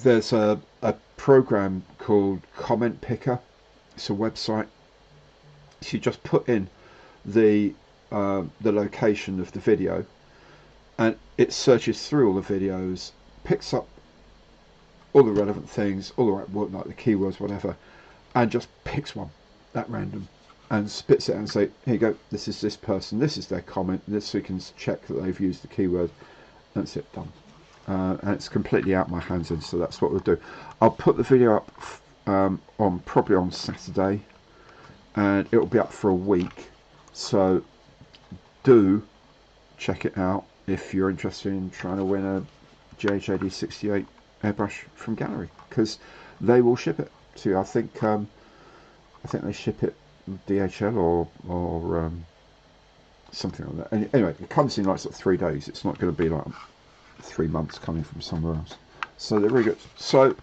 There's a a program called Comment Picker. It's a website. So you just put in the location of the video, and it searches through all the videos, picks up all the relevant things, all the right, like the keywords, whatever, and just picks one at random and spits it out and say, here you go, this is this person, this is their comment, this, so you can check that they've used the keyword. That's it, done. And it's completely out my hands, and so that's what we'll do. I'll put the video up on probably on Saturday, and it'll be up for a week, so do check it out if you're interested in trying to win a JHD68 airbrush from Gallery, because they will ship it to you. I think they ship it DHL or something like that. And anyway, it comes in like sort of 3 days. It's not going to be like 3 months coming from somewhere else. So they're really good. So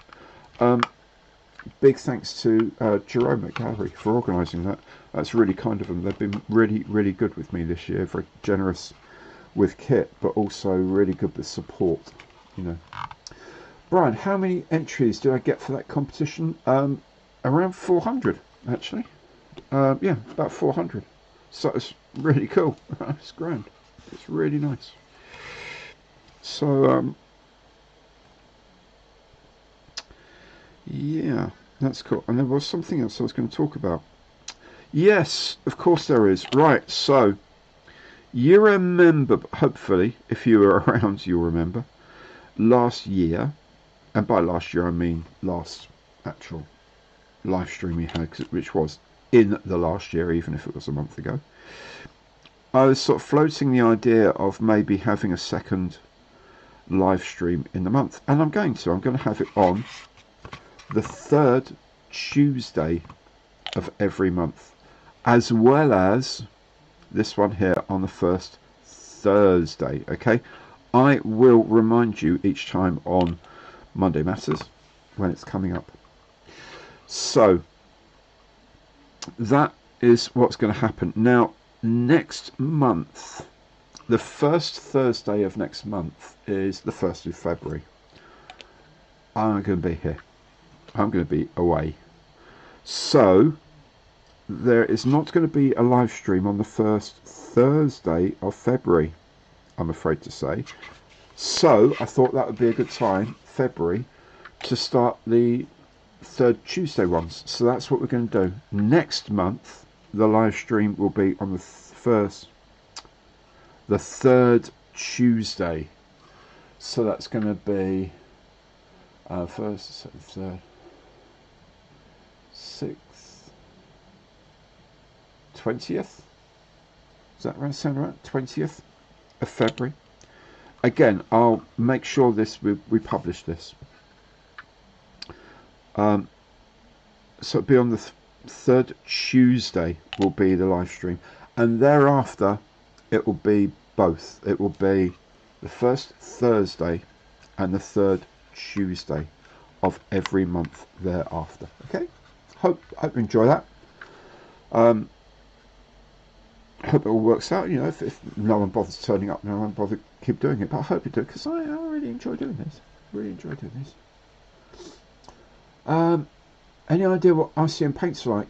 big thanks to Jerome at Gallery for organising that. That's really kind of them. They've been really good with me this year. Very generous with kit, but also really good with support. You know. Brian, how many entries did I get for that competition? Around 400, actually. Yeah, about 400. So it's really cool. It's grand. It's really nice. So, yeah, that's cool. And there was something else I was going to talk about. Yes, of course there is. Right, so you remember, hopefully, if you were around, you'll remember, last year, and by last year I mean last actual live stream we had, which was in the last year, even if it was a month ago, I was sort of floating the idea of maybe having a second live stream in the month, and I'm going to have it on the 3rd Tuesday of every month, as well as this one here on the 1st Thursday. Okay, I will remind you each time on Monday Matters when it's coming up. So that is what's going to happen. Now, next month, the first Thursday of next month is the 1st of February. I'm going to be here. I'm going to be away. So there is not going to be a live stream on the first Thursday of February, I'm afraid to say. So I thought that would be a good time, February, to start the 3rd Tuesday ones. So that's what we're going to do. Next month, the live stream will be on the 3rd Tuesday. So that's going to be 1st, 3rd, 6th, 20th. Does that sound right? 20th of February. Again, I'll make sure we publish this. So it'll be on the 3rd Tuesday will be the live stream, and thereafter it will be both. It will be the 1st Thursday and the 3rd Tuesday of every month thereafter. Okay, hope you enjoy that. Hope it all works out. You know, if no one bothers turning up, no one bother keep doing it, but I hope you do, because I really enjoy doing this. Really enjoy doing this. Any idea what ICM paints are like?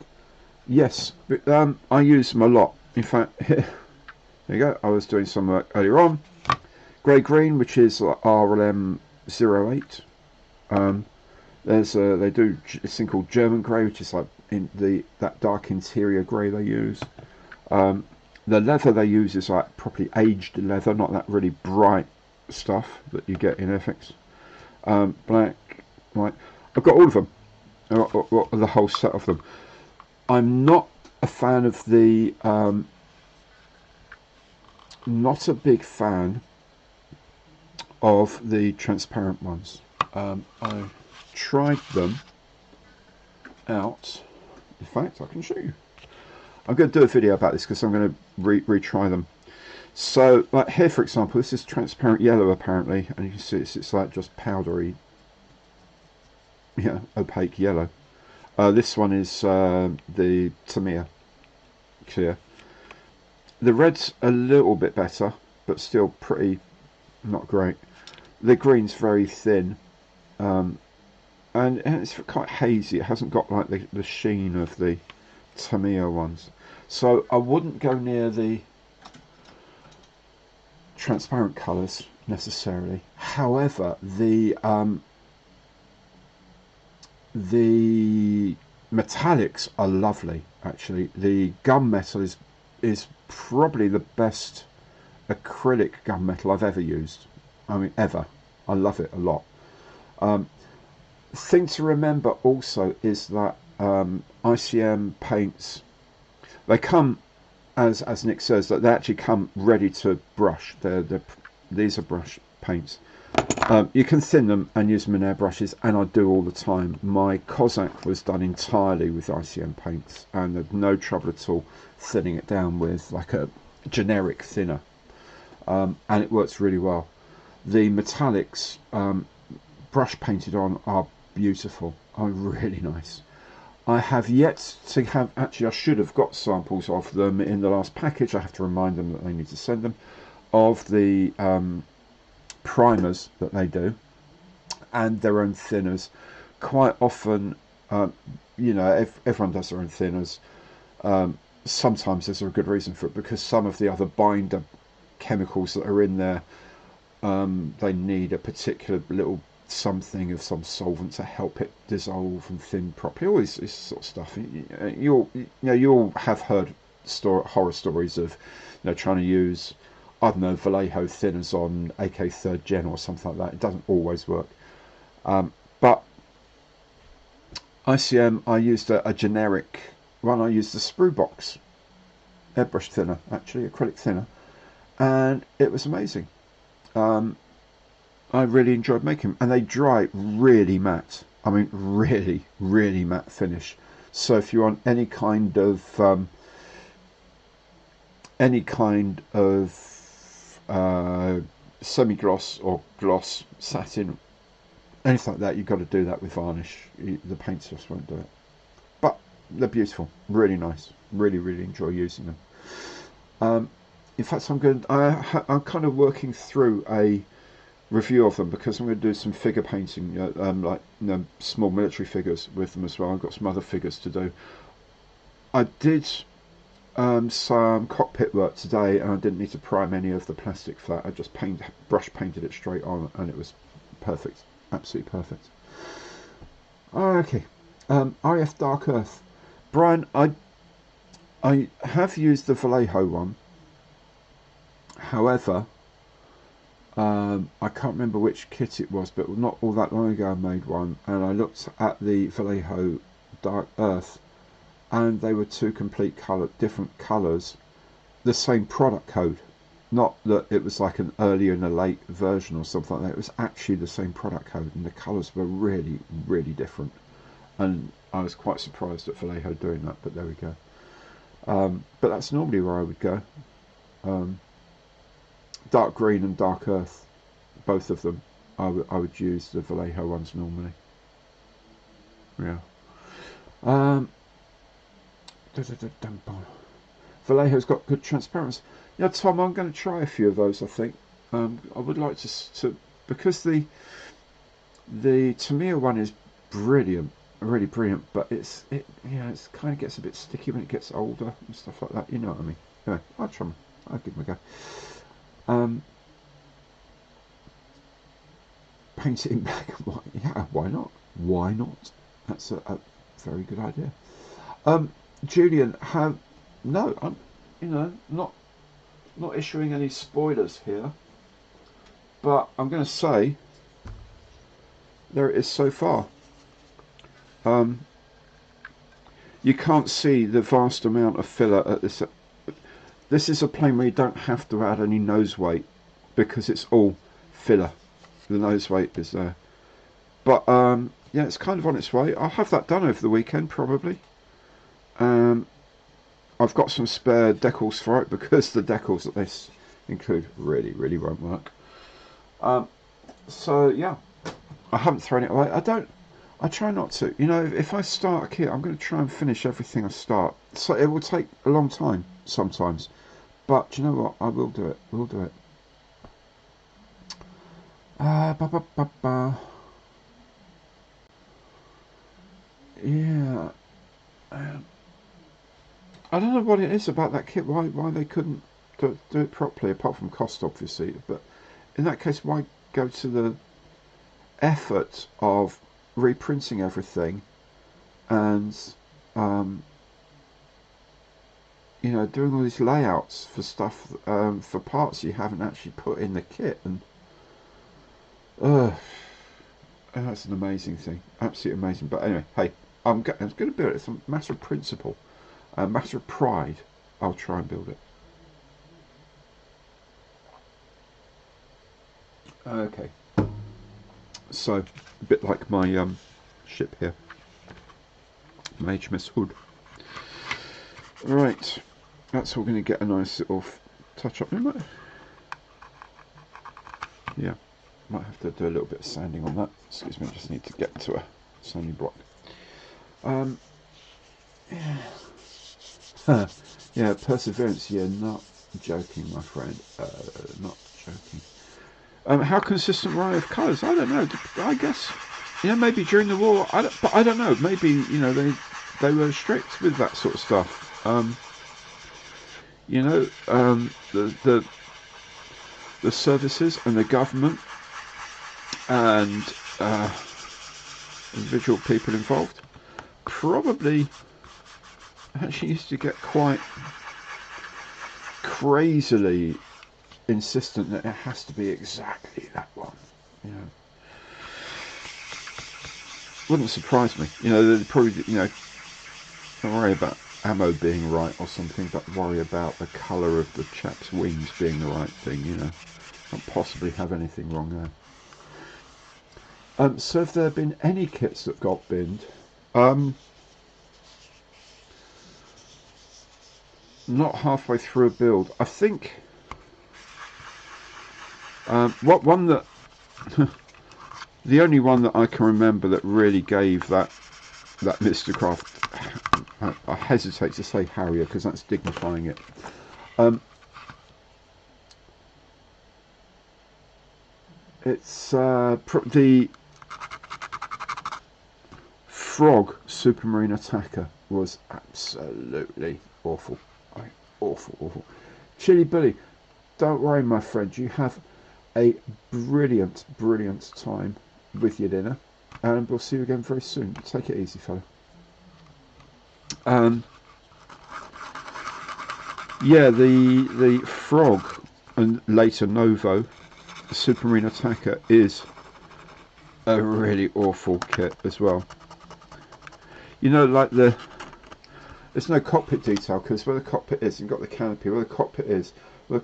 Yes, but, I use them a lot. In fact, here you go. I was doing some work earlier on. Grey green, which is RLM 08. They do this thing called German grey, which is like that dark interior grey they use. The leather they use is like properly aged leather, not that really bright stuff that you get in FX. Black, white. I've got all of them, the whole set of them. I'm not a fan of the, not a big fan of the transparent ones. I tried them out. In fact, I can show you. I'm going to do a video about this because I'm going to retry them. So, like here, for example, this is transparent yellow apparently, and you can see it's like just powdery, yeah, opaque yellow. This one is the Tamiya clear. The red's a little bit better, but still pretty not great. The green's very thin, and and it's quite hazy. It hasn't got like the sheen of the Tamiya ones. So I wouldn't go near the transparent colours necessarily. However, the metallics are lovely. Actually, the gunmetal is probably the best acrylic gunmetal I've ever used. I mean, ever. I love it a lot. Thing to remember also is that ICM paints, they come, as Nick says, that they actually come ready to brush. These are brush paints. You can thin them and use them in airbrushes, and I do all the time. My Cossack was done entirely with ICM paints, and there's no trouble at all thinning it down with like a generic thinner, and it works really well. The metallics brush painted on are beautiful, are really nice. I have yet to have, actually I should have got samples of them in the last package. I have to remind them that they need to send them, of the primers that they do, and their own thinners. Quite often, you know, everyone does their own thinners. Sometimes there's a good reason for it, because some of the other binder chemicals that are in there, they need a particular little something of some solvent to help it dissolve and thin properly. All this sort of stuff. You'll have heard horror stories of, you know, trying to use, I don't know, Vallejo thinners on AK 3rd Gen or something like that. It doesn't always work. But ICM, I used a generic one. I used the Sprue Box airbrush thinner, actually acrylic thinner, and it was amazing. I really enjoyed making them, and they dry really matte. I mean, really, really matte finish. So if you want any kind of semi-gloss or gloss, satin, anything like that, you've got to do that with varnish. The paints just won't do it. But they're beautiful, really nice. Really, really enjoy using them. In fact, I'm kind of working through a review of them, because I'm going to do some figure painting, like, you know, small military figures with them as well. I've got some other figures to do. I did some cockpit work today, and I didn't need to prime any of the plastic for that. I just brush painted it straight on, and it was perfect, absolutely perfect. Okay, RF Dark Earth. Brian, I have used the Vallejo one. However, I can't remember which kit it was, but not all that long ago I made one, and I looked at the Vallejo Dark Earth, and they were two different colours, the same product code. Not that it was like an early and a late version or something like that. It was actually the same product code, and the colours were really, really different. And I was quite surprised at Vallejo doing that, but there we go. But that's normally where I would go. Dark Green and Dark Earth, both of them, I would use the Vallejo ones normally. Yeah. Vallejo's got good transparency. Yeah, Tom, I'm going to try a few of those. I think I would like to because the Tamiya one is brilliant, really brilliant. But it kind of gets a bit sticky when it gets older and stuff like that. You know what I mean? Anyway, I'll try. I'll give them a go. Paint it in black and white. Yeah, why not? Why not? That's a very good idea. Julian, I'm not issuing any spoilers here, but I'm going to say there it is so far. You can't see the vast amount of filler at this. This is a plane where you don't have to add any nose weight, because it's all filler. The nose weight is there. But yeah, it's kind of on its way. I'll have that done over the weekend probably. I've got some spare decals for it, because the decals that they include really, really won't work. So yeah, I haven't thrown it away. I try not to. You know, if I start a kit, I'm going to try and finish everything I start. So it will take a long time sometimes, but you know what? I will do it. We'll do it. yeah, I don't know what it is about that kit. Why they couldn't do it properly, apart from cost, obviously. But in that case, why go to the effort of reprinting everything and um, doing all these layouts for stuff, for parts you haven't actually put in the kit, and that's an amazing thing, absolutely amazing. But anyway, hey, I'm going to build it. It's a matter of principle, a matter of pride. I'll try and build it. Okay, so a bit like my ship here, HMS Hood. Right, that's all going to get a nice little touch up. Yeah, might have to do a little bit of sanding on that. Excuse me, I just need to get to a sanding block. Yeah, perseverance. Yeah, not joking, my friend. Not joking. How consistent were they of colours? I don't know. I guess maybe during the war. But I don't know. Maybe they were strict with that sort of stuff. The services and the government and individual people involved probably actually used to get quite crazily insistent that it has to be exactly that one. Wouldn't surprise me. They'd probably don't worry about ammo being right or something, but worry about the colour of the chap's wings being the right thing. Can't possibly have anything wrong there. So have there been any kits that got binned? Not halfway through a build. I think what one that the only one that I can remember that really gave that Mr. Craft, I hesitate to say Harrier because that's dignifying it. It's the Frog Supermarine Attacker was absolutely awful. Awful. Chili Billy, don't worry, my friend. You have a brilliant time with your dinner, and we'll see you again very soon. Take it easy, fella. Yeah, the Frog and later Novo Supermarine Attacker is a really awful kit as well. Like there's no cockpit detail because where the cockpit is, you've got the canopy. Where the cockpit is, the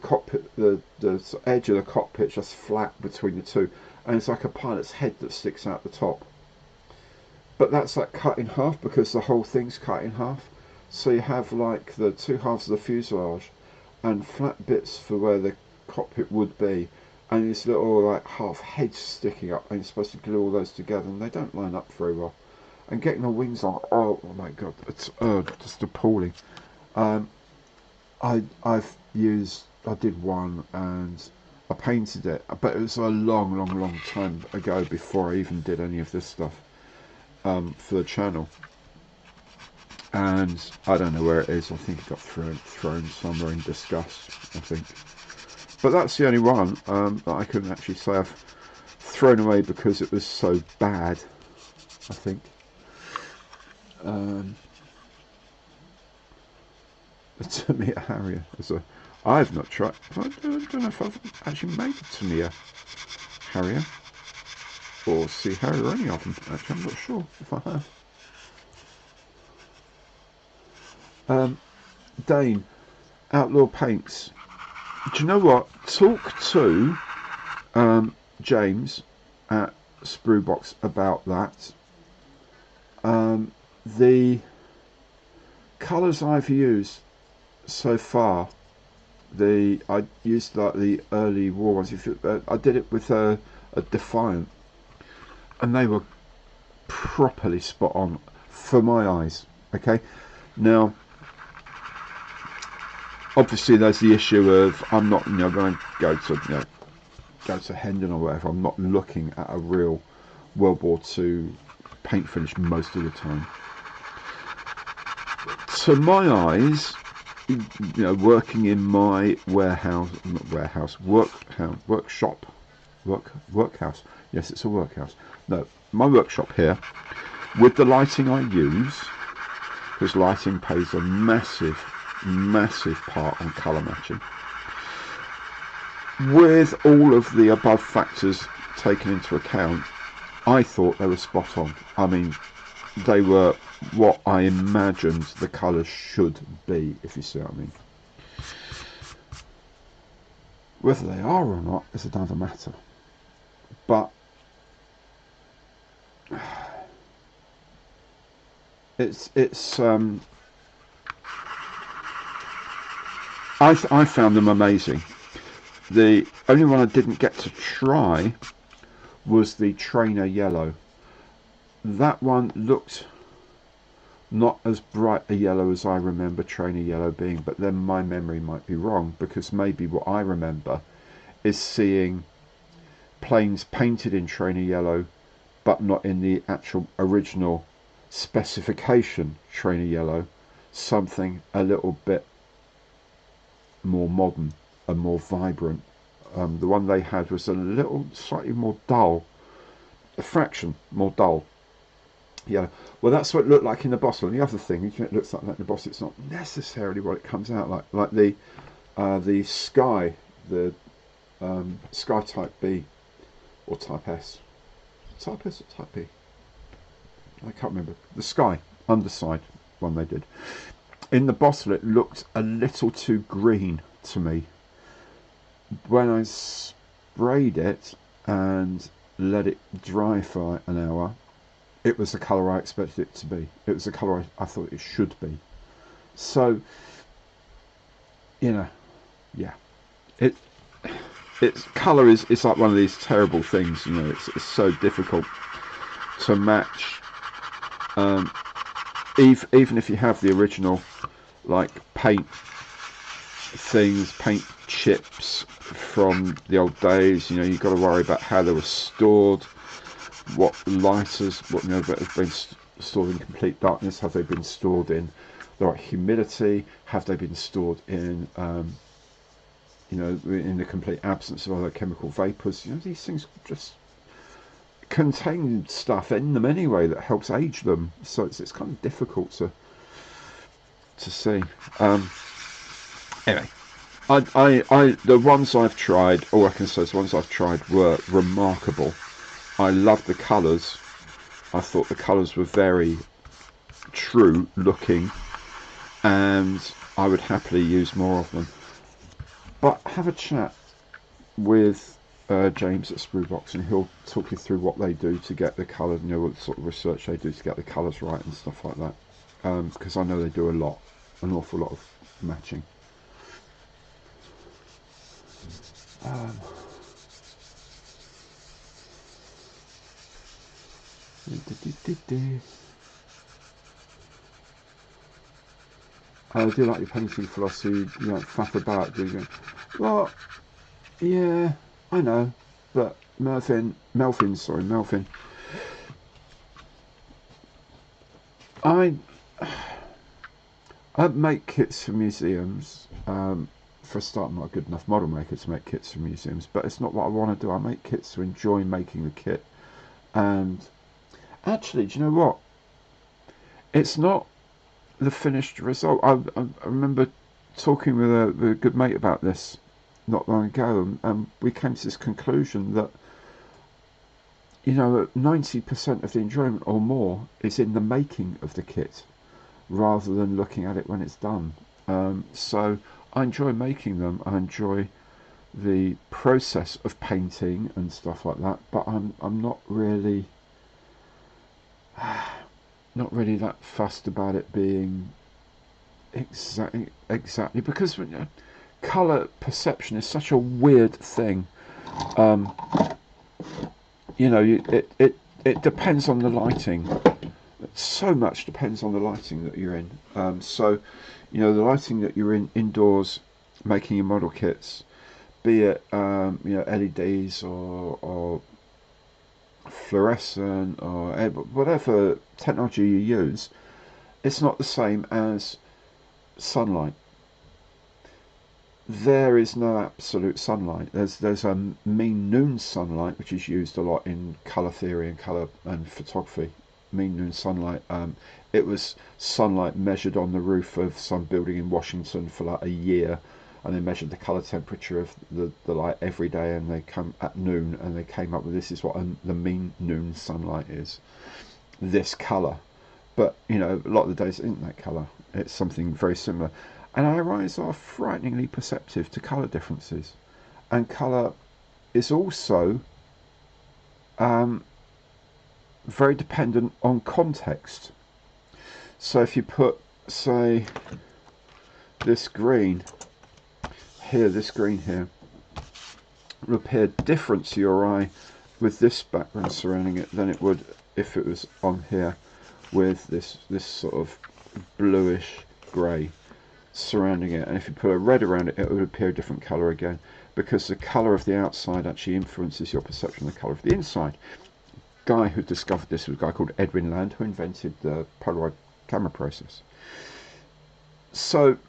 edge of the cockpit just flat between the two, and it's like a pilot's head that sticks out the top. But that's like cut in half because the whole thing's cut in half. So you have like the two halves of the fuselage and flat bits for where the cockpit would be, and these little like half heads sticking up, and you're supposed to glue all those together, and they don't line up very well. And getting the wings on, oh my god, it's just appalling. I did one and I painted it, but it was a long time ago before I even did any of this stuff for the channel. And I don't know where it is. I think it got thrown somewhere in disgust, I think. But that's the only one that I couldn't actually say I've thrown away because it was so bad, I think. The Tamiya Harrier. I've not tried. I don't know if I've actually made a Tamiya Harrier or Sea Harrier or any of them. Actually, I'm not sure if I have. Dane, Outlaw Paints. Do you know what? Talk to James at Spruebox about that. The colours I've used so far, I used like the early war ones. I did it with a Defiant, and they were properly spot on for my eyes. Okay, now obviously there's the issue of I'm not going to go to Hendon or whatever. I'm not looking at a real World War II paint finish most of the time. To my eyes, working in my workshop. Yes, it's a workhouse. No, my workshop here, with the lighting I use, because lighting plays a massive part on colour matching. With all of the above factors taken into account, I thought they were spot on. I mean, they were what I imagined the colours should be, if you see what I mean. Whether they are or not is another matter. But I found them amazing. The only one I didn't get to try was the Trainer Yellow. That one looked not as bright a yellow as I remember Trainer Yellow being, but then my memory might be wrong, because maybe what I remember is seeing planes painted in Trainer Yellow but not in the actual original specification Trainer Yellow, something a little bit more modern and more vibrant. The one they had was a little slightly more dull, a fraction more dull. Yeah, well, that's what it looked like in the bottle. And the other thing, it looks like that in the bottle, it's not necessarily what it comes out like. Like the Sky, the Sky Type B or Type S. Type S or Type B? I can't remember. The Sky underside one they did. In the bottle, it looked a little too green to me. When I sprayed it and let it dry for an hour, it was the colour I expected it to be. It was the colour I thought it should be. So, yeah. Its colour is like one of these terrible things, it's so difficult to match. Even if you have the original, like, paint chips from the old days, you've got to worry about how they were stored, what lighters, that have been stored in complete darkness, have they been stored in the right humidity, have they been stored in in the complete absence of other chemical vapours. These things just contain stuff in them anyway that helps age them, so it's kind of difficult to see. Anyway, I the ones I've tried, all I can say is the ones I've tried were remarkable. I loved the colours. I thought the colours were very true looking, and I would happily use more of them. But have a chat with James at Sprewbox, and he'll talk you through what they do to get the colours, what sort of research they do to get the colours right and stuff like that. Because I know they do an awful lot of matching. I do like your painting philosophy. You don't faff about, do you? Well, yeah, I know, but Melvin. I make kits for museums. For a start, I'm not a good enough model maker to make kits for museums, but it's not what I want to do. I make kits to enjoy making the kit. And actually, do you know what? It's not the finished result. I remember talking with a good mate about this not long ago, and we came to this conclusion that 90% of the enjoyment or more is in the making of the kit rather than looking at it when it's done. So I enjoy making them. I enjoy the process of painting and stuff like that, but I'm not really that fussed about it being exactly because colour perception is such a weird thing. It depends on the lighting. So much depends on the lighting that you're in. So the lighting that you're in indoors making your model kits, be it LEDs or fluorescent or whatever technology you use, it's not the same as sunlight. There is no absolute sunlight. There's a mean noon sunlight, which is used a lot in color theory and color and photography. Mean noon sunlight. It was sunlight measured on the roof of some building in Washington for like a year, and they measured the color temperature of the light every day, and they come at noon, and they came up with this is what the mean noon sunlight is. This color, but you know, a lot of the days it isn't that color. It's something very similar. And our eyes are frighteningly perceptive to colour differences. And colour is also very dependent on context. So if you put, say, this green here, it will appear different to your eye with this background surrounding it than it would if it was on here with this sort of bluish grey surrounding it. And if you put a red around it, it would appear a different colour again, because the colour of the outside actually influences your perception of the colour of the inside. The guy who discovered this was a guy called Edwin Land, who invented the Polaroid camera process. So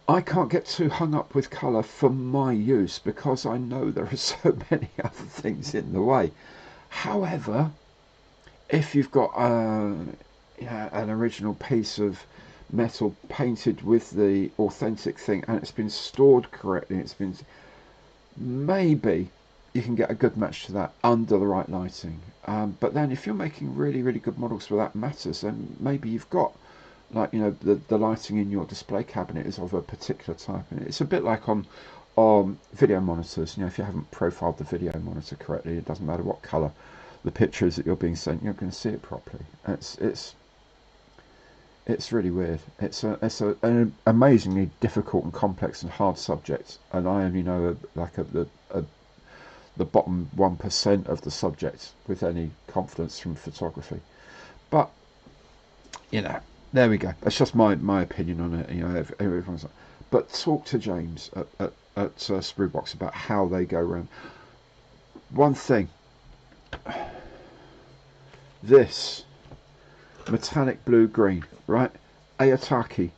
I can't get too hung up with colour for my use, because I know there are so many other things in the way. However, if you've got an original piece of metal painted with the authentic thing and it's been stored correctly, maybe you can get a good match to that under the right lighting. But then if you're making really good models where that matters, then maybe you've got, like, you know, the lighting in your display cabinet is of a particular type, and it's a bit like on video monitors. You know, if you haven't profiled the video monitor correctly, it doesn't matter what color the picture is that you're being sent, you're going to see it properly. It's really weird. It's an amazingly difficult and complex and hard subject, and I only know the bottom 1% of the subject with any confidence from photography. But you know, there we go. That's just my opinion on it. You know, everyone's like, but talk to James at Spruebox about how they go around. One thing, this metallic blue green, right? Ayataki.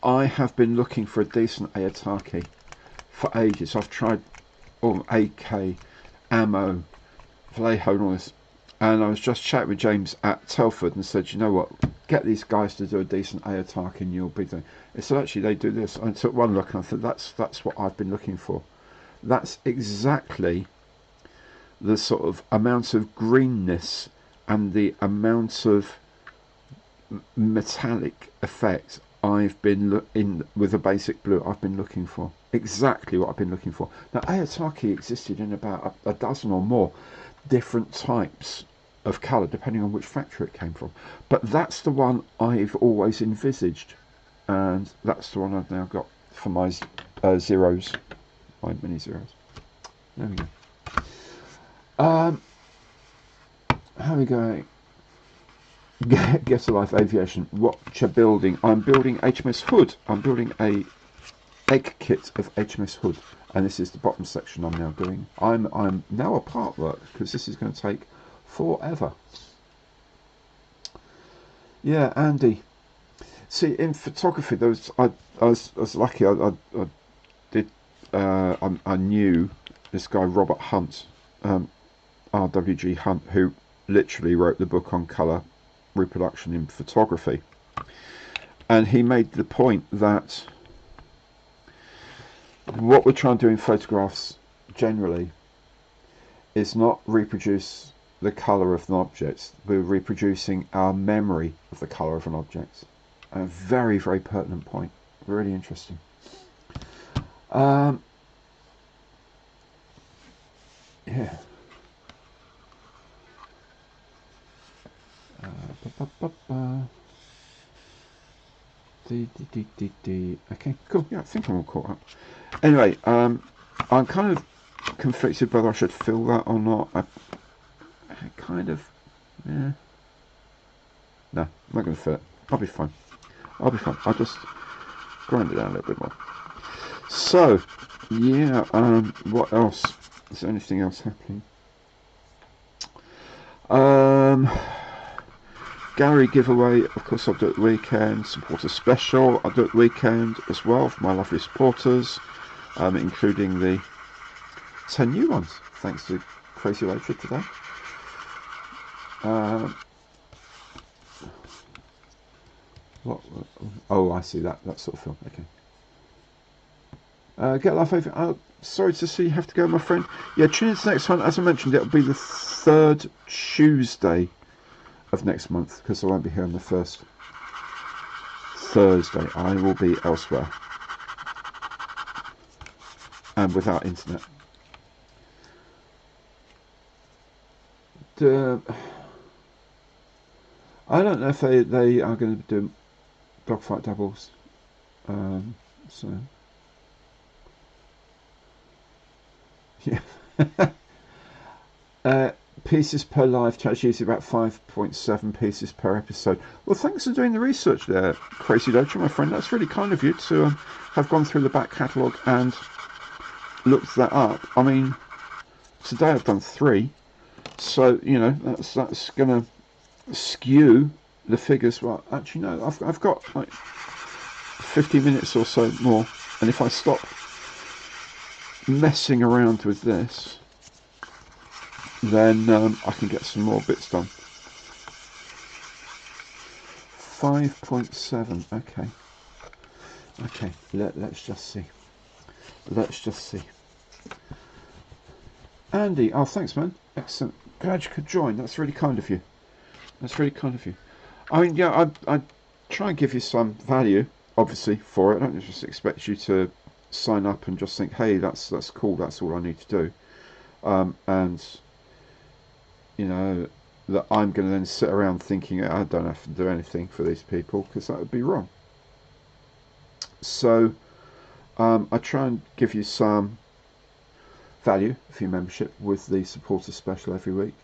I have been looking for a decent Ayataki for ages. I've tried AK, Ammo, Vallejo and all this, and I was just chatting with James at Telford and said, you know what, get these guys to do a decent Ayataki and you'll be doing. He said, actually they do this. I took one look and I thought, that's what I've been looking for. That's exactly the sort of amount of greenness and the amount of metallic effect I've been in with a basic blue I've been looking for. Exactly what I've been looking for. Now, Ayataki existed in about a dozen or more different types of colour, depending on which factory it came from. But that's the one I've always envisaged, and that's the one I've now got for my zeros, my mini zeros. There we go. How are we going? Get a Life Aviation. Watch a building. I'm building HMS Hood. I'm building a egg kit of HMS Hood, and this is the bottom section I'm now doing. I'm now a part work because this is going to take forever. Yeah, Andy. See, in photography, there was I was lucky. I knew this guy Robert Hunt, RWG Hunt, who literally wrote the book on colour reproduction in photography, and he made the point that what we're trying to do in photographs generally is not reproduce the colour of an object, we're reproducing our memory of the colour of an object. A very pertinent point, really interesting. Yeah. Okay, cool. Yeah, I think I'm all caught up. Anyway, I'm kind of conflicted whether I should fill that or not. I kind of, yeah. No, I'm not going to fill it. I'll be fine. I'll just grind it down a little bit more. So, yeah. What else? Is there anything else happening? Gallery giveaway, of course I'll do it at the weekend. Supporter special, I'll do it at the weekend as well for my lovely supporters, including the 10 new ones, thanks to Crazy Loacher today. Oh, I see that sort of film, okay. Get life over. Sorry to see you have to go, my friend. Yeah, tune in to the next one. As I mentioned, it'll be the 3rd Tuesday of next month, because I won't be here on the 1st Thursday. I will be elsewhere and without internet. I don't know if they are going to do dogfight doubles. So yeah. Pieces per live chat, usually about 5.7 pieces per episode. Well, thanks for doing the research there, Crazy Dojo, my friend. That's really kind of you to have gone through the back catalogue and looked that up. I mean, today I've done 3, so you know that's gonna skew the figures. Well, actually no, I've got like 50 minutes or so more, and if I stop messing around with this, then I can get some more bits done. 5.7. Okay. Let's just see. Andy, oh thanks, man. Excellent. Glad you could join. That's really kind of you. I mean, yeah, I try and give you some value, obviously, for it. I don't just expect you to sign up and just think, hey, that's cool. That's all I need to do. And you know, that I'm going to then sit around thinking I don't have to do anything for these people, because that would be wrong. So I try and give you some value for your membership with the supporter special every week.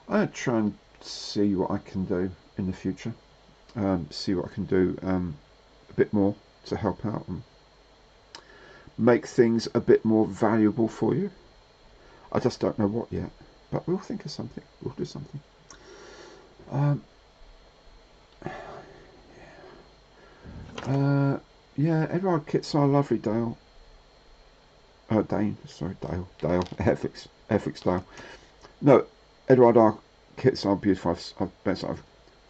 I try and see what I can do in the future, see what I can do a bit more to help out and make things a bit more valuable for you. I just don't know what yet, but we'll think of something. We'll do something. Yeah, Edward kits are lovely, Dale. Dale. Ethics Dale. No, Edward R kits are beautiful.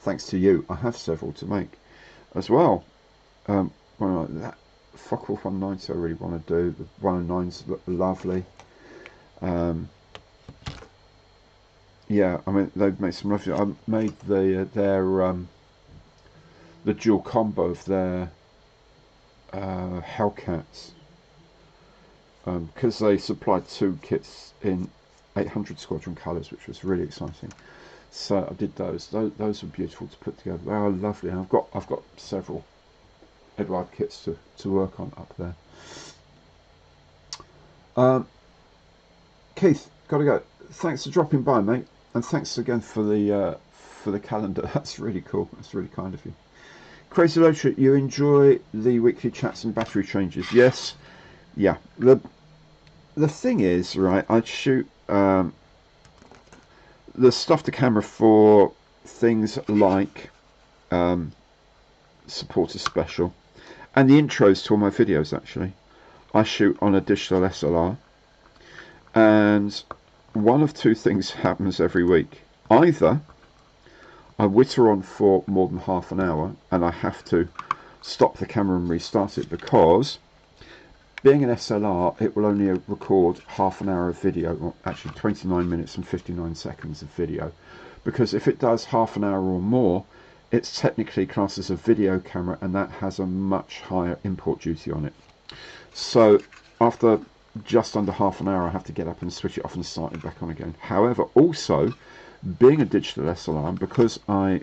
Thanks to you, I have several to make as well. One like that Focke-Wulf 190 I really want to do. The 109s look lovely. Yeah, I mean they've made some lovely. I made their the dual combo of their Hellcats, because they supplied 2 kits in 800 Squadron colours, which was really exciting. So I did those. Those were beautiful to put together. They are lovely. And I've got several Edward kits to work on up there. Keith, gotta go. Thanks for dropping by, mate, and thanks again for the calendar. That's really cool. That's really kind of you. Crazy Loacher, you enjoy the weekly chats and battery changes? Yes. Yeah. The thing is, right, I'd shoot the stuff to camera for things like supporter special and the intros to all my videos. Actually, I shoot on a digital SLR, and one of 2 things happens every week. Either I witter on for more than half an hour and I have to stop the camera and restart it, because being an SLR, it will only record half an hour of video, or actually 29 minutes and 59 seconds of video, because if it does half an hour or more, it's technically classed as a video camera, and that has a much higher import duty on it. So after just under half an hour, I have to get up and switch it off and start it back on again. However, also being a digital SLR, because I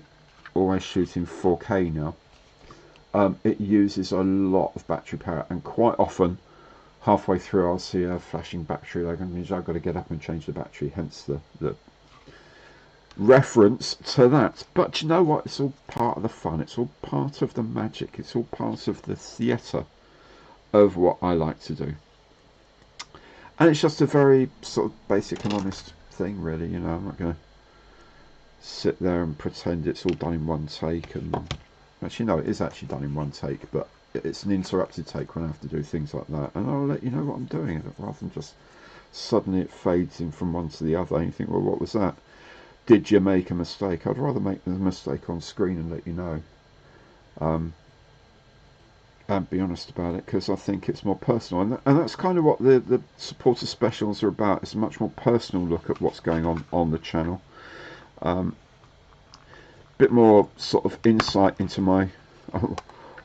always shoot in 4K now, it uses a lot of battery power, and quite often halfway through I'll see a flashing battery logo, and I've got to get up and change the battery, hence the reference to that. But you know what, it's all part of the fun, it's all part of the magic, it's all part of the theatre of what I like to do, and it's just a very sort of basic and honest thing, really. You know, I'm not going to sit there and pretend it's all done in one take. And actually, no, it is actually done in one take, but it's an interrupted take when I have to do things like that. And I'll let you know what I'm doing, rather than just suddenly it fades in from one to the other and you think, well, what was that? Did you make a mistake? I'd rather make the mistake on screen and let you know. And be honest about it, because I think it's more personal, and that's kind of what the supporter specials are about. It's a much more personal look at what's going on the channel, bit more sort of insight into my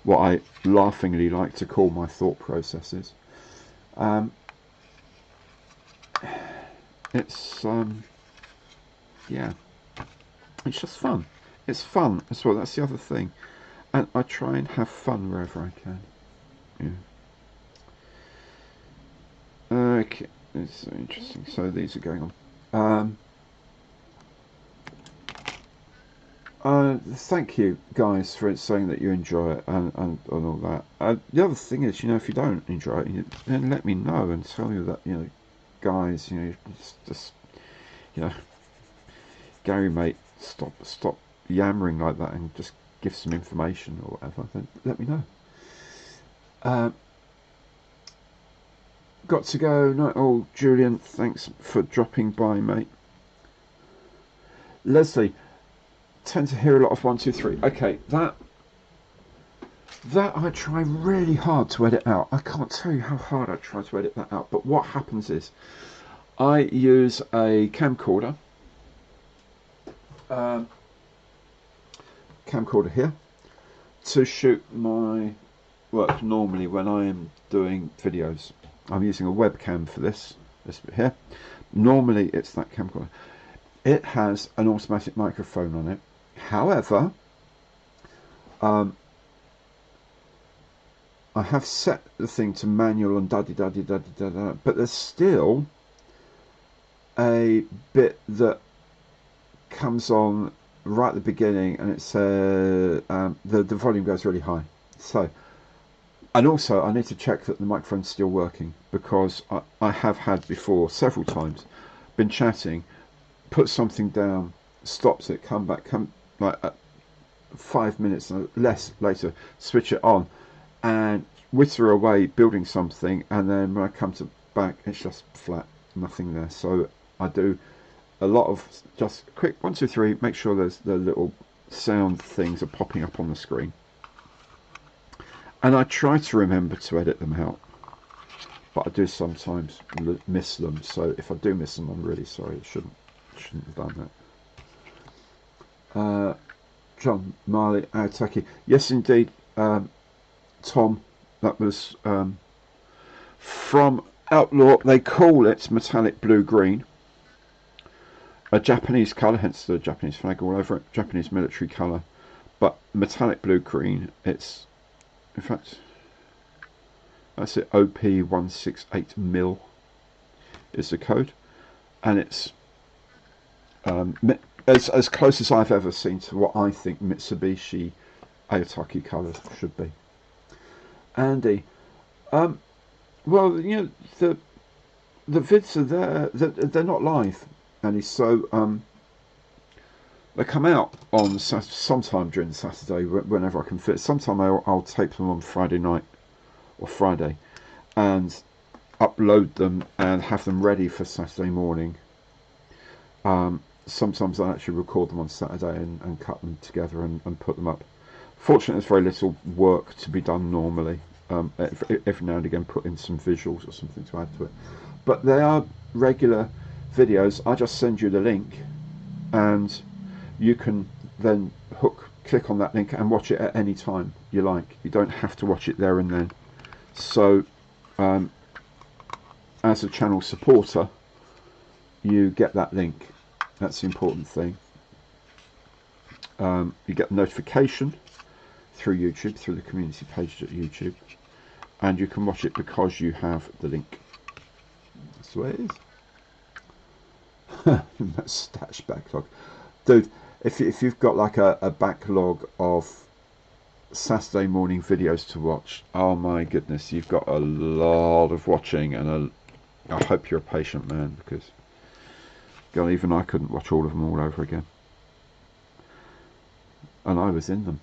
what I laughingly like to call my thought processes. It's yeah, it's just fun. It's fun as well. That's the other thing. And I try and have fun wherever I can. Yeah. Okay, it's so interesting. So these are going on. Thank you guys for saying that you enjoy it and all that. The other thing is, if you don't enjoy it, then let me know and tell me that, guys, just Gary, mate, stop yammering like that and just give some information or whatever. Then let me know. Got to go. Night all, Julian. Thanks for dropping by, mate. Leslie, tend to hear a lot of 1, 2, 3. Okay, that I try really hard to edit out. I can't tell you how hard I try to edit that out. But what happens is, I use a camcorder. Camcorder here to shoot my work normally when I am doing videos. I'm using a webcam for this bit here. Normally it's that camcorder. It has an automatic microphone on it. However, I have set the thing to manual and da-di-da-di-da-di-da-da, but there's still a bit that comes on right at the beginning, and it's the volume goes really high. So, and also I need to check that the microphone's still working, because I have had before several times been chatting, put something down, stops it, come back, like 5 minutes or less later, switch it on and whitter away building something, and then when I come back it's just flat, nothing there. So I do a lot of just quick 1, 2, 3, make sure there's the little sound things are popping up on the screen, and I try to remember to edit them out, but I do sometimes miss them. So if I do miss them, I'm really sorry. I shouldn't have done that. John Marley, Aotaki, yes indeed, Tom, that was from Outlaw. They call it metallic blue green, a Japanese colour, hence the Japanese flag all over it, Japanese military colour, but metallic blue green. It's, in fact, that's it, OP168 mil is the code, and it's as close as I've ever seen to what I think Mitsubishi Aotaki colours should be. Andy, well, the vids are there. They're not live, Andy. So they come out on sometime during Saturday, whenever I can fit. Sometime I'll tape them on Friday night or Friday, and upload them and have them ready for Saturday morning. Sometimes I actually record them on Saturday and cut them together and put them up. Fortunately, there's very little work to be done normally. Every now and again put in some visuals or something to add to it. But they are regular videos. I just send you the link, and you can then click on that link and watch it at any time you like. You don't have to watch it there and then. So, as a channel supporter, you get that link. That's the important thing. You get the notification through YouTube, through the community page at YouTube, and you can watch it because you have the link. That's the way it is. That stash backlog, dude. If you've got like a backlog of Saturday morning videos to watch, oh my goodness, you've got a lot of watching, and I hope you're a patient man, because God, even I couldn't watch all of them all over again. and I was in them.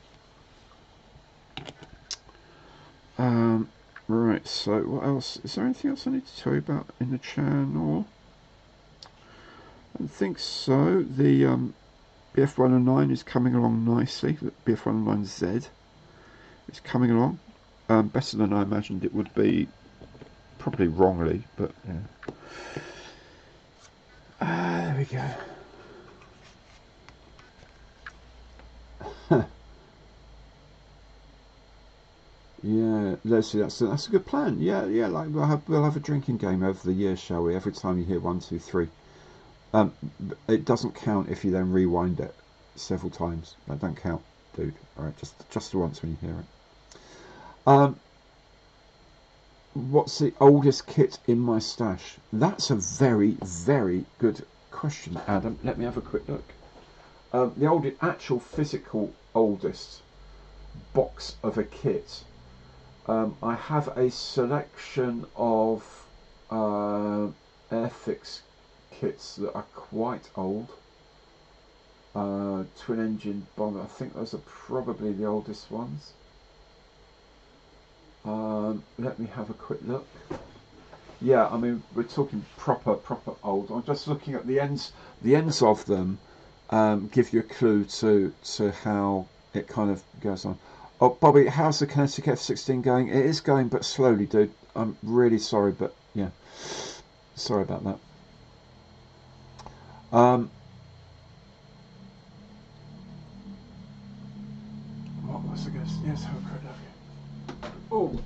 Right, so what else? Is there anything else I need to tell you about in the channel? I don't think so. The BF109 is coming along nicely. The BF109Z is coming along. Better than I imagined it would be. Probably wrongly, but yeah. There we go. Yeah, Leslie, that's a good plan. Yeah, like we'll have a drinking game over the years, shall we? Every time you hear 1, 2, 3, it doesn't count if you then rewind it several times. That don't count, dude. All right, just once when you hear it. What's the oldest kit in my stash? That's a very, very good question, Adam. Let me have a quick look. The actual physical oldest box of a kit. I have a selection of Airfix kits that are quite old. Twin engine bomber, I think those are probably the oldest ones. Let me have a quick look. Yeah, I mean we're talking proper old. I'm just looking at the ends of them. Give you a clue to how it kind of goes on. Oh, Bobby, how's the Kinetic F16 going? It is going, but slowly, dude. I'm really sorry, but yeah, sorry about that. What was the guess? Yes, have a quick look. Oh,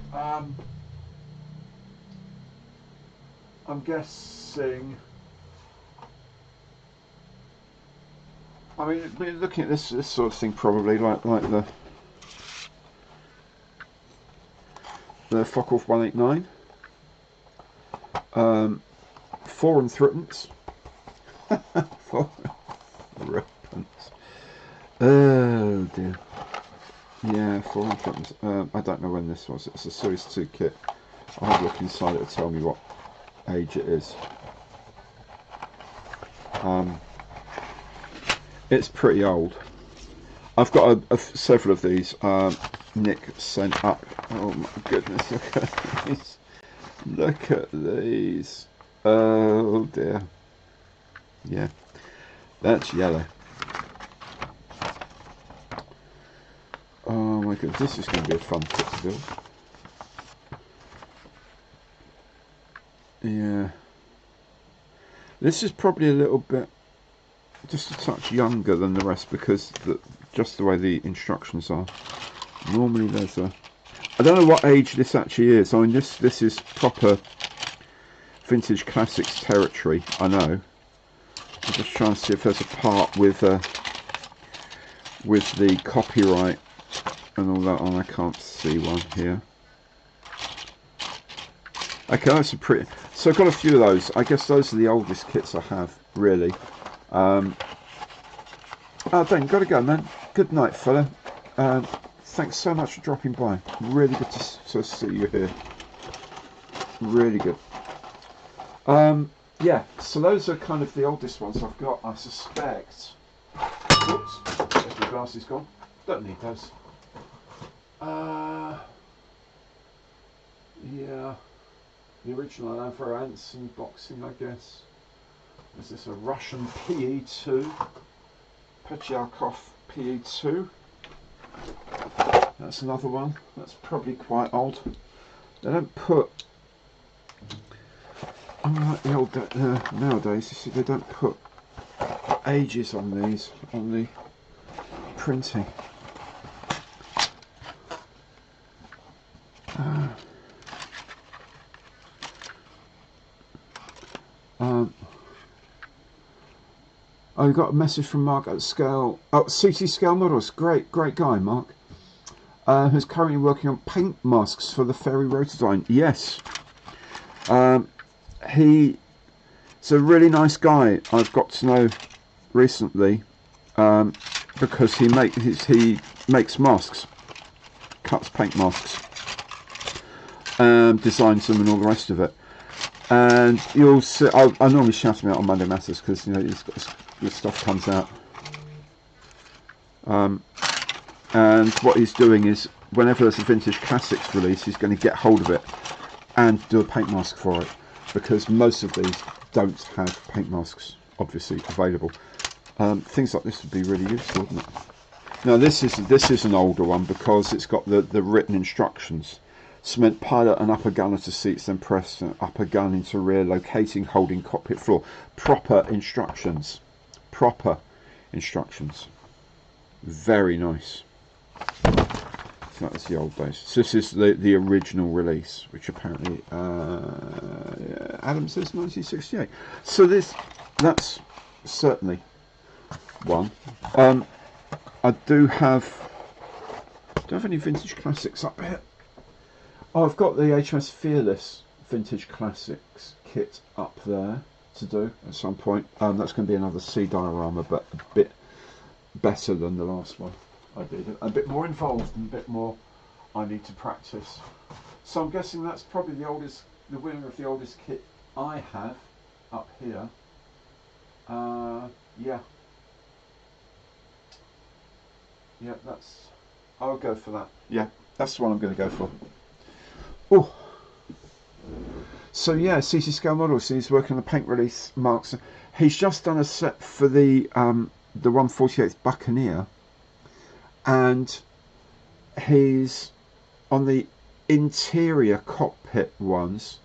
I'm guessing. I mean, looking at this sort of thing, probably like the Focke-Wulf 189, Foreign Threatens, oh dear, yeah, Foreign Threatens. I don't know when this was. It's a Series 2 kit. I'll have a look inside it to tell me what age it is. It's pretty old. I've got several of these. Nick sent up. Oh my goodness! Look at these. Look at these. Oh dear. Yeah, that's yellow. Oh my goodness! This is going to be a fun kit to build. Yeah. This is probably a little bit, just a touch younger than the rest because just the way the instructions are. Normally there's a, I don't know what age this actually is. I mean this is proper vintage classics territory. I know. I'm just trying to see if there's a part with the copyright and all that on. I can't see one here. Okay, that's a pretty. So I've got a few of those. I guess those are the oldest kits I have, really. Oh, Dan, gotta go, man. Good night, fella. Thanks so much for dropping by. Really good to see you here. Really good. Yeah, so those are kind of the oldest ones I've got, I suspect. Whoops, there's my glasses gone. Don't need those. Yeah, the original Avro boxing, I guess. Is this a Russian PE2? Petyakov PE2. That's another one. That's probably quite old. They don't put, unlike the old nowadays, you see, they don't put ages on these, on the printing. I got a message from Mark at Scale. Oh, CT Scale Models. Great guy, Mark. Who's currently working on paint masks for the Ferry Rotodyne. Yes. He's a really nice guy. I've got to know recently because he makes masks, cuts paint masks, designs them, and all the rest of it. And you'll see. I normally shout him out on Monday Matters because this stuff comes out. and what he's doing is whenever there's a Vintage Classics release, he's going to get hold of it and do a paint mask for it, because most of these don't have paint masks obviously available. Things like this would be really useful, wouldn't it? Now this is an older one because it's got the written instructions. Cement pilot and upper gunner to seats, then press upper gun into rear, locating, holding cockpit floor. Proper instructions. Proper instructions. Very nice. So that was the old days. So this is the original release, which apparently Adam says 1968. So that's certainly one. I do have any Vintage Classics up here. Oh, I've got the HMS Fearless Vintage Classics kit up there to do at some point. That's going to be another sea diorama, but a bit better than the last one I did. A bit more involved and a bit more I need to practice. So I'm guessing that's probably the winner of the oldest kit I have up here. Yeah. Yeah, I'll go for that. Yeah, that's the one I'm going to go for. Oh. So yeah, CC scale models. So he's working on the paint release marks. He's just done a set for the 148th Buccaneer, and he's on the interior cockpit ones.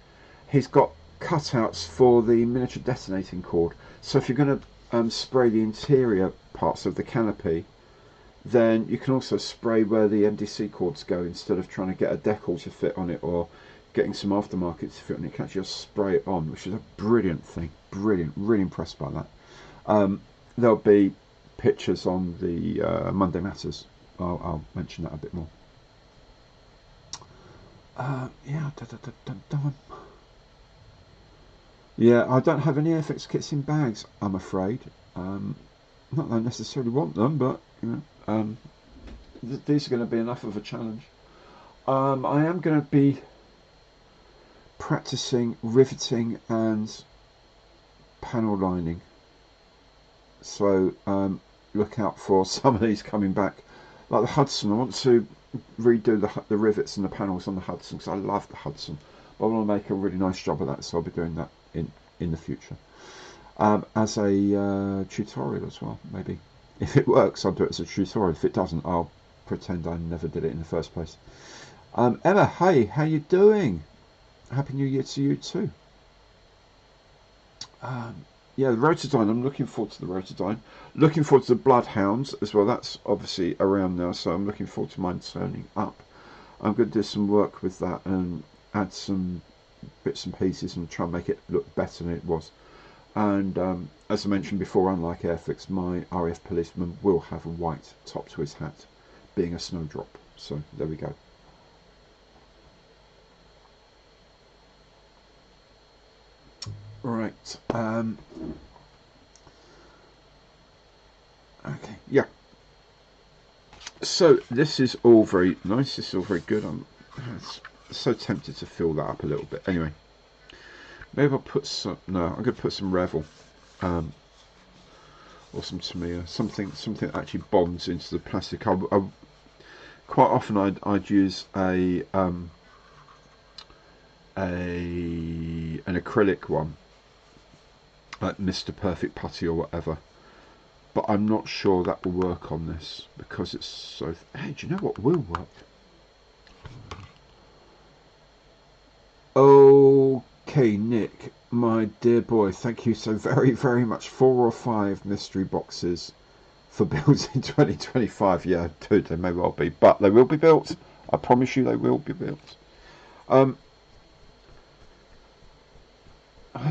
He's got cutouts for the miniature detonating cord. So if you're going to spray the interior parts of the canopy, then you can also spray where the MDC cords go instead of trying to get a decal to fit on it or getting some aftermarket to fit on it. You can actually just spray it on, which is a brilliant thing. Brilliant. Really impressed by that. There'll be pictures on the Monday Matters. I'll mention that a bit more. Yeah. Yeah, I don't have any FX kits in bags, I'm afraid. Not that I necessarily want them, but you know, these are going to be enough of a challenge. I am going to be practicing riveting and panel lining, so look out for some of these coming back. Like the Hudson, I want to redo the rivets and the panels on the Hudson because I love the Hudson. I want to make a really nice job of that, so I'll be doing that in the future as a tutorial as well. Maybe if it works, I'll do it as a tutorial. If it doesn't, I'll pretend I never did it in the first place. Emma, hey, how you doing? Happy New Year to you too. Yeah, the Rotodyne, I'm looking forward to the Rotodyne. Looking forward to the Bloodhounds as well. That's obviously around now, so I'm looking forward to mine turning up. I'm going to do some work with that and add some bits and pieces and try and make it look better than it was. And as I mentioned before, unlike Airfix, my RAF policeman will have a white top to his hat, being a snowdrop. So there we go. Right. Okay. Yeah. So this is all very nice. This is all very good. I'm so tempted to fill that up a little bit. Anyway, maybe I'll put some. No, I'm going to put some Revel, or some Tamiya. Something that actually bonds into the plastic. Quite often I'd use an acrylic one, like Mr. Perfect Putty or whatever, but I'm not sure that will work on this because it's so. Hey, do you know what will work? Okay, Nick, my dear boy, thank you so very, very much. 4 or 5 mystery boxes for builds in 2025. Yeah, dude, they may well be, but they will be built. I promise you, they will be built. I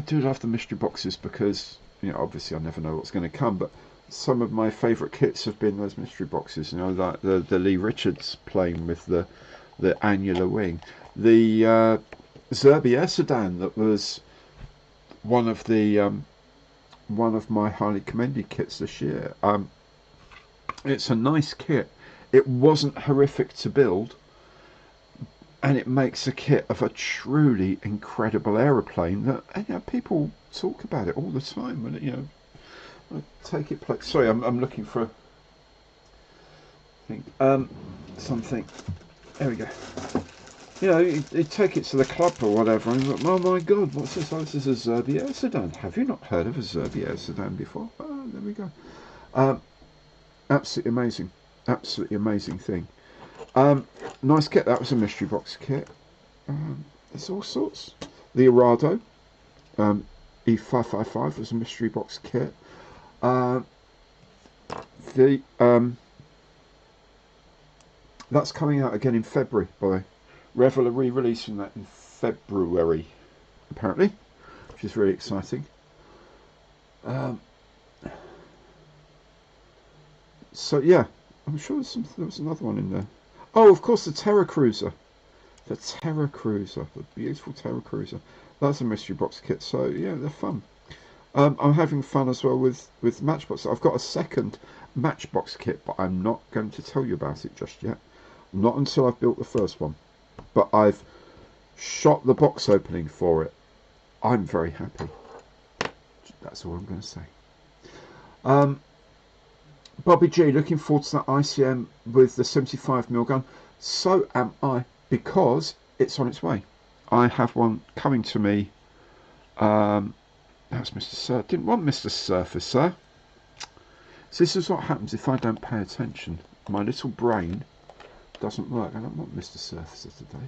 do love the mystery boxes because, you know, obviously I never know what's going to come, but some of my favourite kits have been those mystery boxes. You know, like the Lee Richards plane with the annular wing, the Zerbi Air Sedan that was one of my highly commended kits this year. It's a nice kit. It wasn't horrific to build, and it makes a kit of a truly incredible aeroplane that, you know, people talk about it all the time. And you know, I take it. Sorry, I'm looking for think something. There we go. You know, you take it to the club or whatever, and you're like, oh my god, what's this? Oh, this is a Zerbier sedan. Have you not heard of a Zerbier sedan before? Oh, there we go. Absolutely amazing. Absolutely amazing thing. Nice kit. That was a mystery box kit. There's all sorts. The Arado E555 was a mystery box kit. That's coming out again in February, by the way. Revel are re-releasing that in February, apparently, which is really exciting. So yeah, I'm sure there was another one in there. Oh, of course, the Terra Cruiser. The Terra Cruiser, the beautiful Terra Cruiser. That's a mystery box kit, so yeah, they're fun. I'm having fun as well with Matchbox. I've got a second Matchbox kit, but I'm not going to tell you about it just yet. Not until I've built the first one. But I've shot the box opening for it. I'm very happy. That's all I'm going to say. Bobby G, looking forward to that ICM with the 75mm gun. So am I, because it's on its way. I have one coming to me. That's Mr. Sir. Didn't want Mr. Surfer, sir. So this is what happens if I don't pay attention. My little brain doesn't work. I don't want Mr. Surfacer today.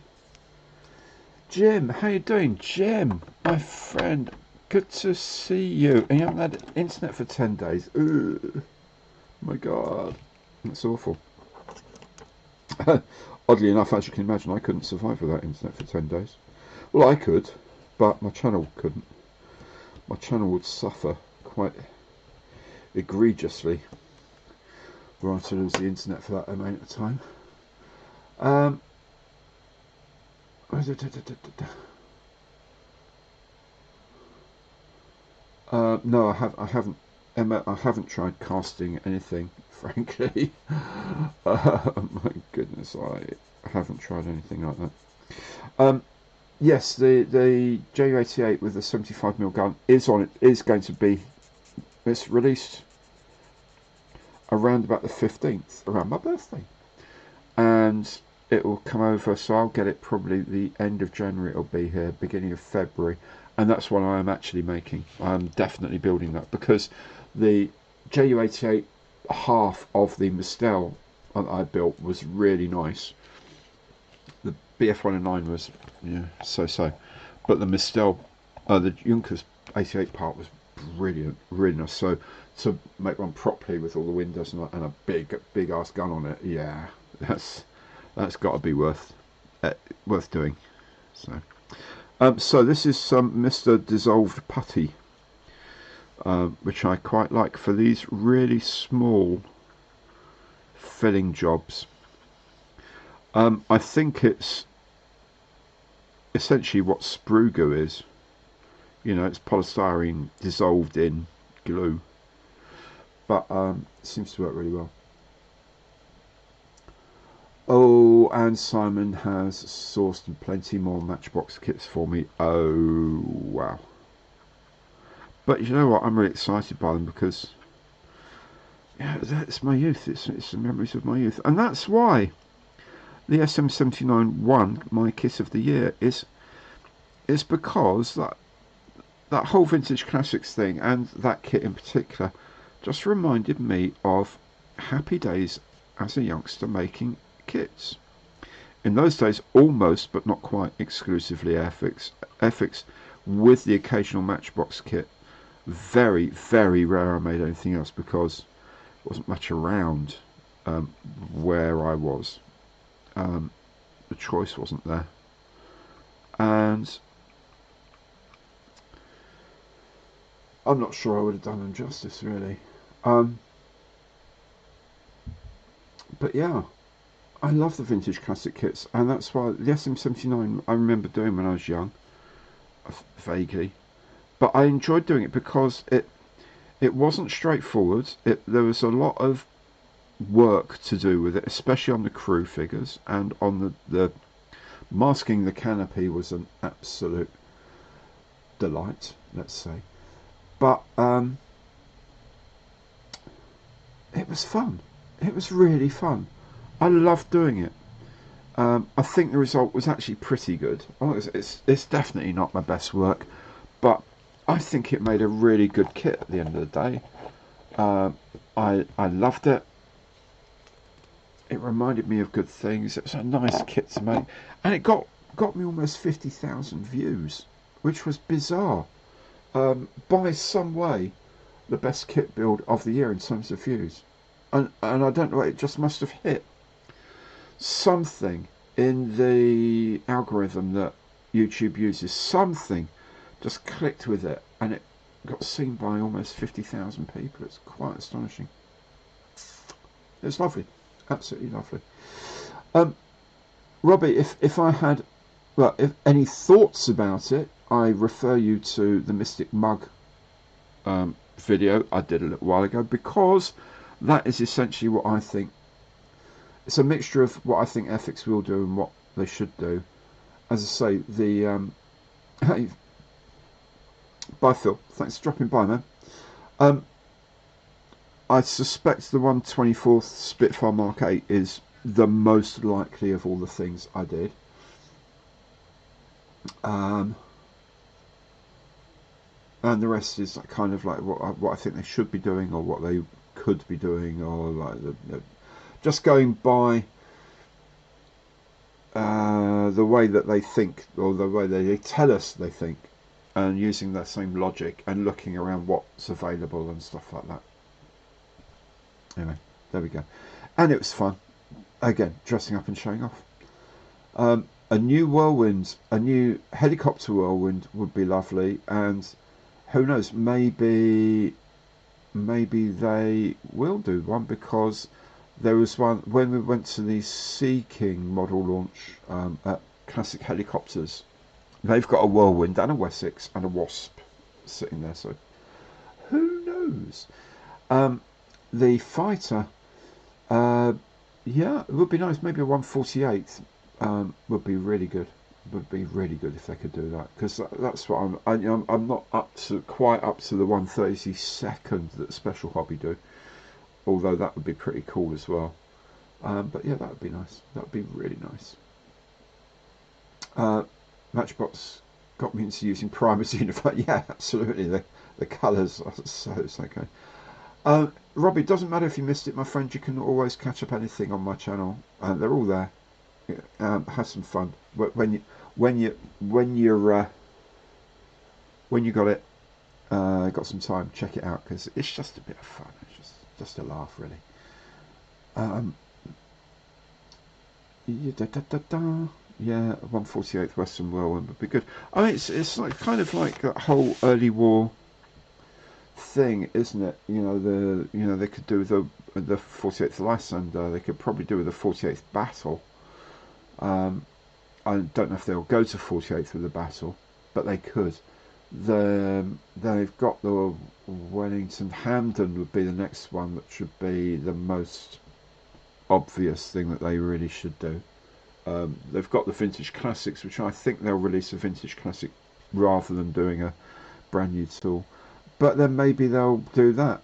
Jim, how you doing? Jim, my friend, good to see you. And you haven't had internet for 10 days. Ugh. My God, that's awful. Oddly enough, as you can imagine, I couldn't survive without internet for 10 days. Well, I could, but my channel couldn't. My channel would suffer quite egregiously were I to lose the internet for that amount of time. No, I haven't. Emma, I haven't tried casting anything, frankly. My goodness, I haven't tried anything like that. Yes, the Ju-88 with the 75mm gun is on it. Is going to be. It's released around about the 15th, around my birthday, and it will come over. So I'll get it probably the end of January. It'll be here, beginning of February, and that's what I am actually making. I'm definitely building that because the Ju-88 half of the Mistel I built was really nice. The BF-109 was so, but the Mistel, the Junkers 88 part was brilliant, really nice. So to make one properly with all the windows and a big ass gun on it, yeah, that's got to be worth doing. So this is some Mr. Dissolved Putty, which I quite like for these really small filling jobs. I think it's essentially what sprue glue is. You know, it's polystyrene dissolved in glue, but it seems to work really well. Oh, and Simon has sourced plenty more Matchbox kits for me. Oh, wow. But you know what? I'm really excited by them because, yeah, that's my youth. It's the memories of my youth. And that's why the SM79 won my kit of the year is because that whole vintage classics thing and that kit in particular just reminded me of happy days as a youngster making kits. In those days, almost but not quite exclusively Airfix with the occasional Matchbox kit. Very, very rare I made anything else because there wasn't much around where I was. The choice wasn't there. And I'm not sure I would have done them justice, really. But yeah, I love the vintage classic kits, and that's why the SM79 I remember doing when I was young, vaguely. But I enjoyed doing it because it wasn't straightforward. There was a lot of work to do with it, especially on the crew figures, and on the masking the canopy was an absolute delight, let's say. But it was fun. It was really fun. I love doing it. I think the result was actually pretty good. It's definitely not my best work, but I think it made a really good kit at the end of the day. I loved it. It reminded me of good things. It was a nice kit to make, and it got me almost 50,000 views, which was bizarre. By some way, the best kit build of the year in terms of views, and I don't know. It just must have hit something in the algorithm that YouTube uses. Something just clicked with it, and it got seen by almost 50,000 people. It's quite astonishing. It's lovely, absolutely lovely. Robbie, if I had, well, if any thoughts about it, I refer you to the Mystic Mug video I did a little while ago, because that is essentially what I think. It's a mixture of what I think Ethics will do and what they should do. As I say, the hey, bye Phil, thanks for dropping by, man. I suspect the 1/24th Spitfire Mark 8 is the most likely of all the things I did. And the rest is kind of like what I think they should be doing, or what they could be doing, or like just going by the way that they think, or the way they tell us they think, and using that same logic and looking around what's available and stuff like that. Anyway, there we go. And it was fun. Again, dressing up and showing off. A new whirlwind, a new helicopter whirlwind would be lovely, and who knows, maybe they will do one, because there was one when we went to the Sea King model launch at Classic Helicopters. They've got a whirlwind and a Wessex and a Wasp sitting there, so who knows. The fighter, yeah, it would be nice. Maybe a 148 would be really good. Would be really good if they could do that, because that's what I'm not quite up to the 132nd that Special Hobby do. Although that would be pretty cool as well. But yeah, that would be nice. That would be really nice. Matchbox got me into using Primersine. Yeah, absolutely. The colours are so okay. Robbie, doesn't matter if you missed it, my friend. You can always catch up anything on my channel. They're all there. Have some fun when you got it. Got some time. Check it out, because it's just a bit of fun. It's just a laugh, really. Yeah, 148th Western Whirlwind would be good. I mean, it's like kind of like that whole early war thing, isn't it? They could do the 48th Lysander. They could probably do with the 48th Battle. I don't know if they'll go to 48th with the Battle, but they could. They've got the Wellington Hampden would be the next one, that should be the most obvious thing that they really should do. They've got the Vintage Classics, which I think they'll release a Vintage Classic rather than doing a brand new tool. But then maybe they'll do that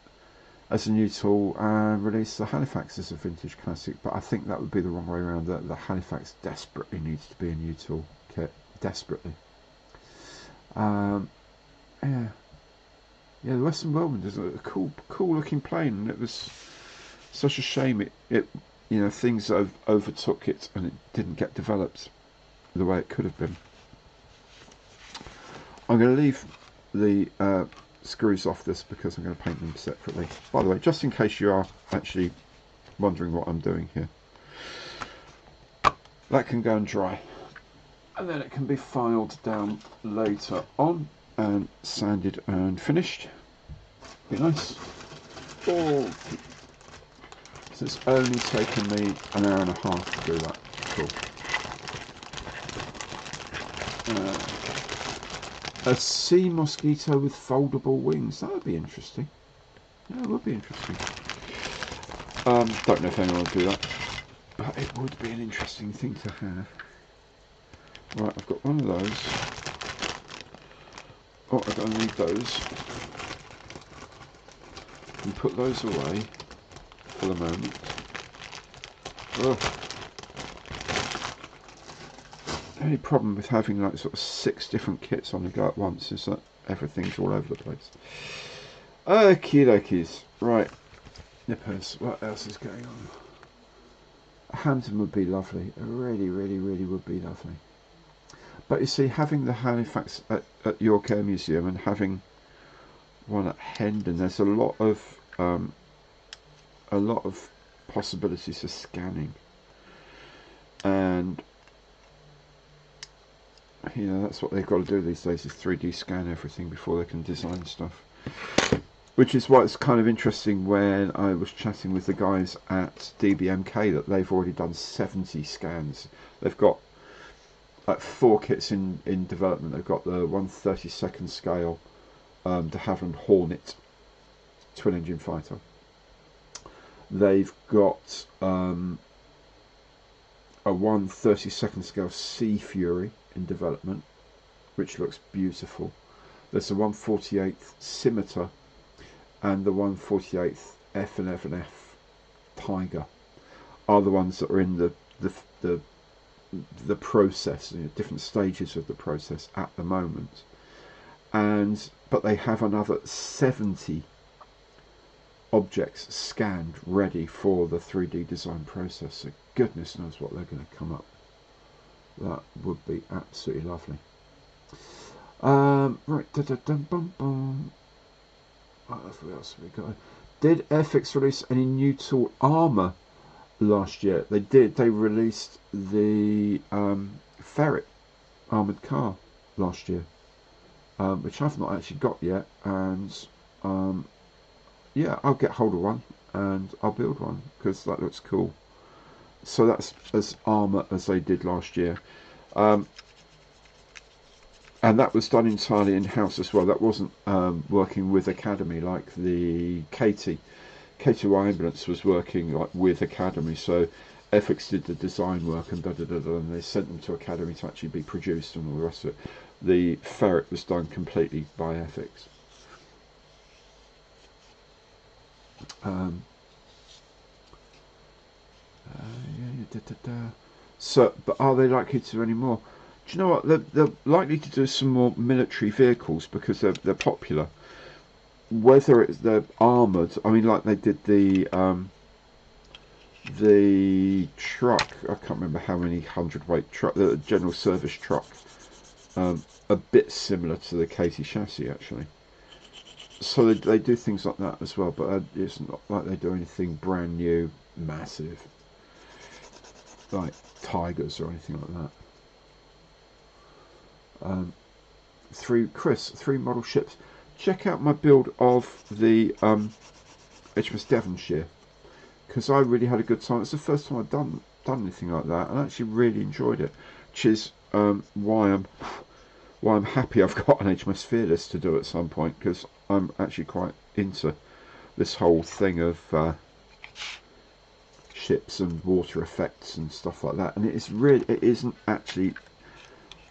as a new tool and release the Halifax as a Vintage Classic. But I think that would be the wrong way around. The Halifax desperately needs to be a new tool kit. Desperately. Yeah, the Western Whirlwind is a cool looking plane, and it was such a shame it things overtook it and it didn't get developed the way it could have been. I'm going to leave the screws off this, because I'm going to paint them separately. By the way, just in case you are actually wondering what I'm doing here, that can go and dry, and then it can be filed down later on and sanded and finished. Be nice. Oh, so it's only taken me an hour and a half to do that. Cool. A sea mosquito with foldable wings. That would be interesting. Yeah, it would be interesting. Don't know if anyone will do that, but it would be an interesting thing to have. Right, I've got one of those. Oh, I'm going to need those. And put those away for the moment. Ugh. The only problem with having like sort of 6 different kits on the go at once is that everything's all over the place. Okie dokies. Right, nippers, what else is going on? Hampton would be lovely. It really, really, really would be lovely. But you see, having the Halifax at York Air Museum and having one at Hendon, there's a lot of possibilities for scanning, and you know that's what they've got to do these days, is 3D scan everything before they can design stuff. Which is why it's kind of interesting when I was chatting with the guys at DBMK that they've already done 70 scans. They've got like 4 kits in development. They've got the 1/32 scale de Havilland Hornet twin engine fighter. They've got a 1/32 scale Sea Fury in development, which looks beautiful. There's a 1/48 Scimitar and the 1/48 F11F Tiger are the ones that are in the process, you know, different stages of the process at the moment. But they have another 70 objects scanned ready for the 3D design process. So goodness knows what they're going to come up. That would be absolutely lovely. Right, what else have we got? Did Airfix release any new tool armour last year? They did. They released the Ferret armoured car last year, which I've not actually got yet, and yeah, I'll get hold of one and I'll build one because that looks cool. So that's as armour as they did last year, and that was done entirely in-house as well. That wasn't working with Academy like the K2Y ambulance was working like with Academy. So FX did the design work and and they sent them to Academy to actually be produced and all the rest of it. The Ferret was done completely by FX. So, but are they likely to do any more? Do you know what? They're likely to do some more military vehicles because they're popular. Whether it's they're armoured, I mean, like they did the truck. I can't remember how many hundredweight truck, the general service truck. A bit similar to the Katie chassis actually. So they do things like that as well, but it's not like they do anything brand new, massive, like Tigers or anything like that. Three model ships. Check out my build of the HMS Devonshire, because I really had a good time. It's the first time I've done anything like that, and I actually really enjoyed it, which is why I'm happy I've got an HMS Fearless to do at some point, because I'm actually quite into this whole thing of ships and water effects and stuff like that. And it isn't actually,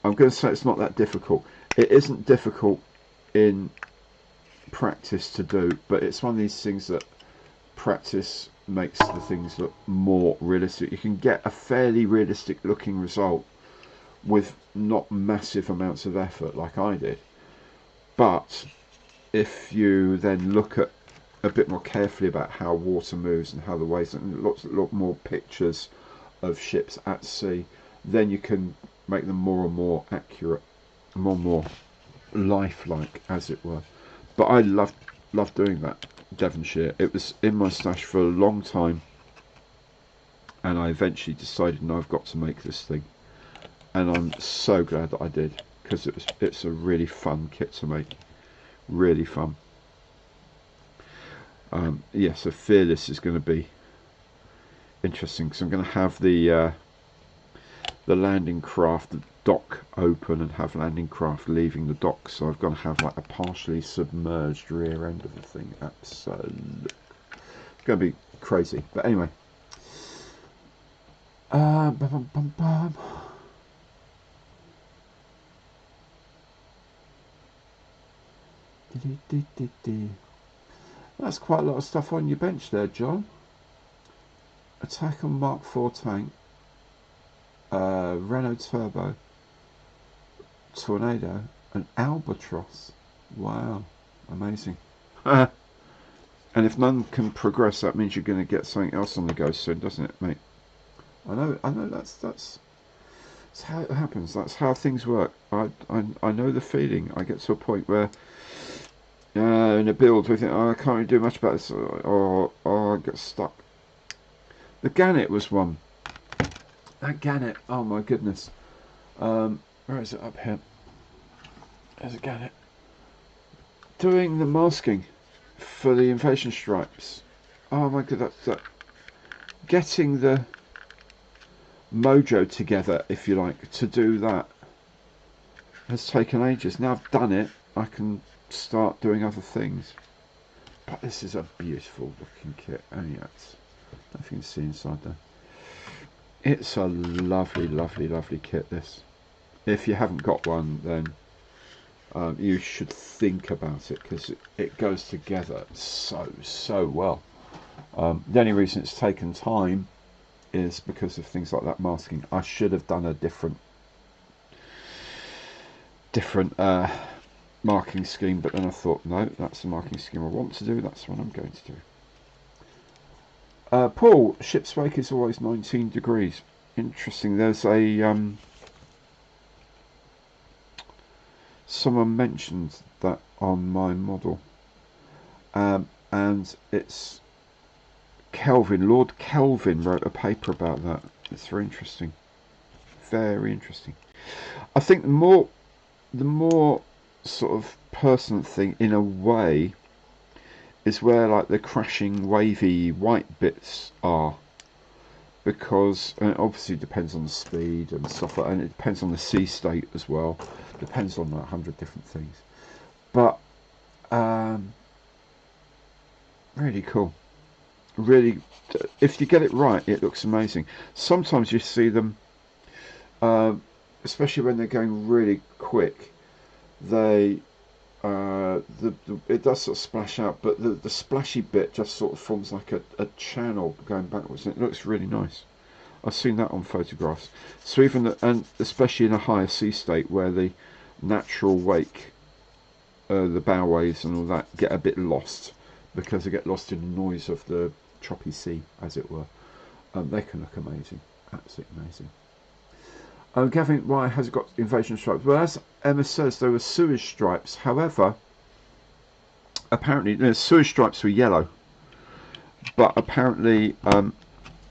I'm going to say it's not that difficult. It isn't difficult in practice to do, but it's one of these things that practice makes the things look more realistic. You can get a fairly realistic looking result with not massive amounts of effort like I did, but if you then look at a bit more carefully about how water moves and how the waves, and lot more pictures of ships at sea, then you can make them more and more accurate, more and more lifelike, as it were. But I loved doing that Devonshire. It was in my stash for a long time, and I eventually decided, no, I've got to make this thing, and I'm so glad that I did, because it's a really fun kit to make, really fun. Yeah, so Fearless is going to be interesting, because I'm going to have the landing craft dock open and have landing craft leaving the dock, so I've got to have like a partially submerged rear end of the thing. Absolutely, it's going to be crazy. But anyway, bum, bum, bum, bum. That's quite a lot of stuff on your bench there, John. Attack on Mark IV tank, Renault Turbo, Tornado, and Albatross. Wow, amazing. And if none can progress, that means you're going to get something else on the go soon, doesn't it, mate? I know. That's how it happens. That's how things work. I know the feeling. I get to a point where in a build we think, oh, I can't really do much about this, or I get stuck. The Gannet was one. That Gannet, oh my goodness. Where is it? Up here. There's a Gannet. Doing the masking for the invasion stripes. Oh my god, that getting the mojo together, if you like, to do that has taken ages. Now I've done it, I can start doing other things. But this is a beautiful looking kit. Oh yeah, I don't know if you can see inside there. It's a lovely, lovely, lovely kit, this. If you haven't got one, then you should think about it, because it goes together so well. The only reason it's taken time is because of things like that masking. I should have done a different marking scheme, but then I thought, no, that's the marking scheme I want to do, that's what I'm going to do. Paul, ship's wake is always 19 degrees. Interesting. There's a someone mentioned that on my model, and it's Kelvin. Lord Kelvin wrote a paper about that. It's very interesting. Very interesting. I think the more sort of pertinent thing, in a way, is where like the crashing wavy white bits are, because it obviously depends on the speed and stuff like that, and it depends on the sea state as well, depends on 100 different things, but really cool. Really, if you get it right, it looks amazing. Sometimes you see them, especially when they're going really quick, they it does sort of splash out, but the splashy bit just sort of forms like a channel going backwards, and it looks really nice. I've seen that on photographs. So even and especially in a higher sea state where the natural wake, the bow waves and all that get a bit lost, because they get lost in the noise of the choppy sea, as it were, they can look amazing, absolutely amazing. Gavin, why has it got invasion stripes? Well, as Emma says, there were sewage stripes. However, apparently the sewage stripes were yellow, but apparently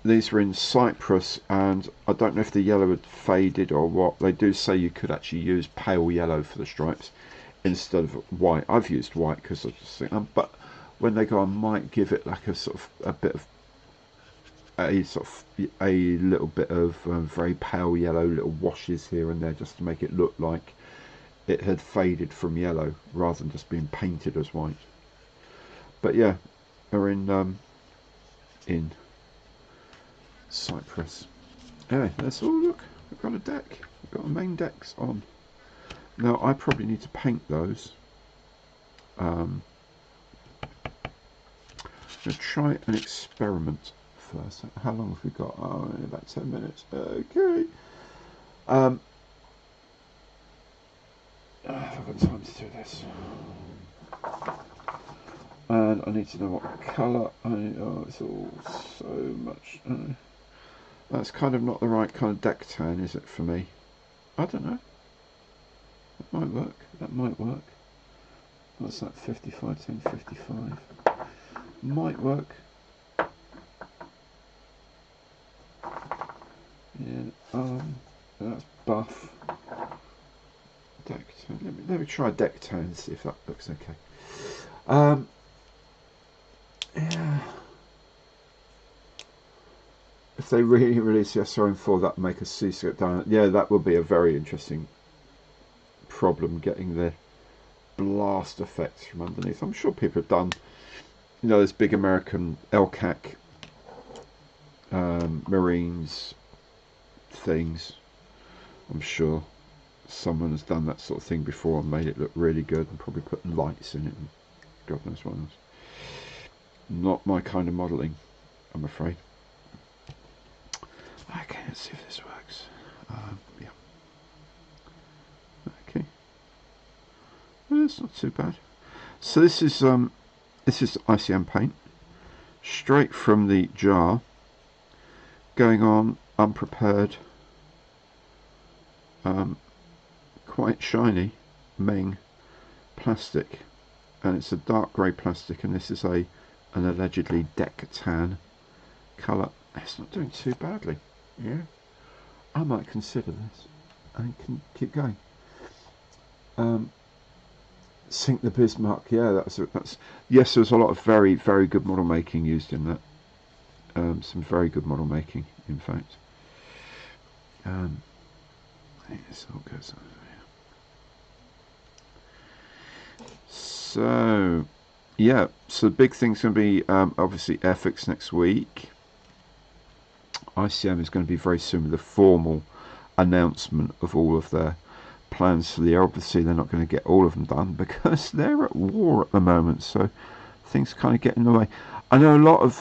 these were in Cyprus, and I don't know if the yellow had faded or what. They do say you could actually use pale yellow for the stripes instead of white. I've used white because I just think, but when they go, I might give it like a sort of a bit of a little bit of very pale yellow, little washes here and there, just to make it look like it had faded from yellow rather than just being painted as white. But yeah, they're in Cyprus. Anyway, let's all look. We've got a deck. We've got our main decks on. Now I probably need to paint those. I'm going to try an experiment first. How long have we got? Oh, only about 10 minutes. Okay. Have I got time to do this? And I need to know what colour. Oh, it's all so much. That's kind of not the right kind of deck tan, is it, for me? I don't know. That might work. That might work. What's that? 55, 10, 55. Might work. Yeah, that's buff. Deck tan. Let me try deck tan and see if that looks okay. Yeah. If they really release the SRM4, that would make a C-scope down. Yeah, that would be a very interesting problem, getting the blast effects from underneath. I'm sure people have done, you know, those big American LCAC Marines things. I'm sure someone has done that sort of thing before and made it look really good, and probably put lights in it and God knows what else. Not my kind of modelling, I'm afraid. let's see if this works. Yeah. Okay. It's not too bad. So this is ICM paint, straight from the jar, going on unprepared, quite shiny Meng plastic, and it's a dark grey plastic, and this is an allegedly deck tan colour. It's not doing too badly. Yeah, I might consider this and can keep going. Sink the Bismarck. Yeah, that's yes. There's a lot of very good model making used in that. Some very good model making, in fact. I think this all goes over here. So, yeah. So the big thing's going to be obviously Airfix next week. ICM is going to be very soon with a formal announcement of all of their plans for the year. Obviously, they're not going to get all of them done because they're at war at the moment, so things kind of get in the way. I know a lot of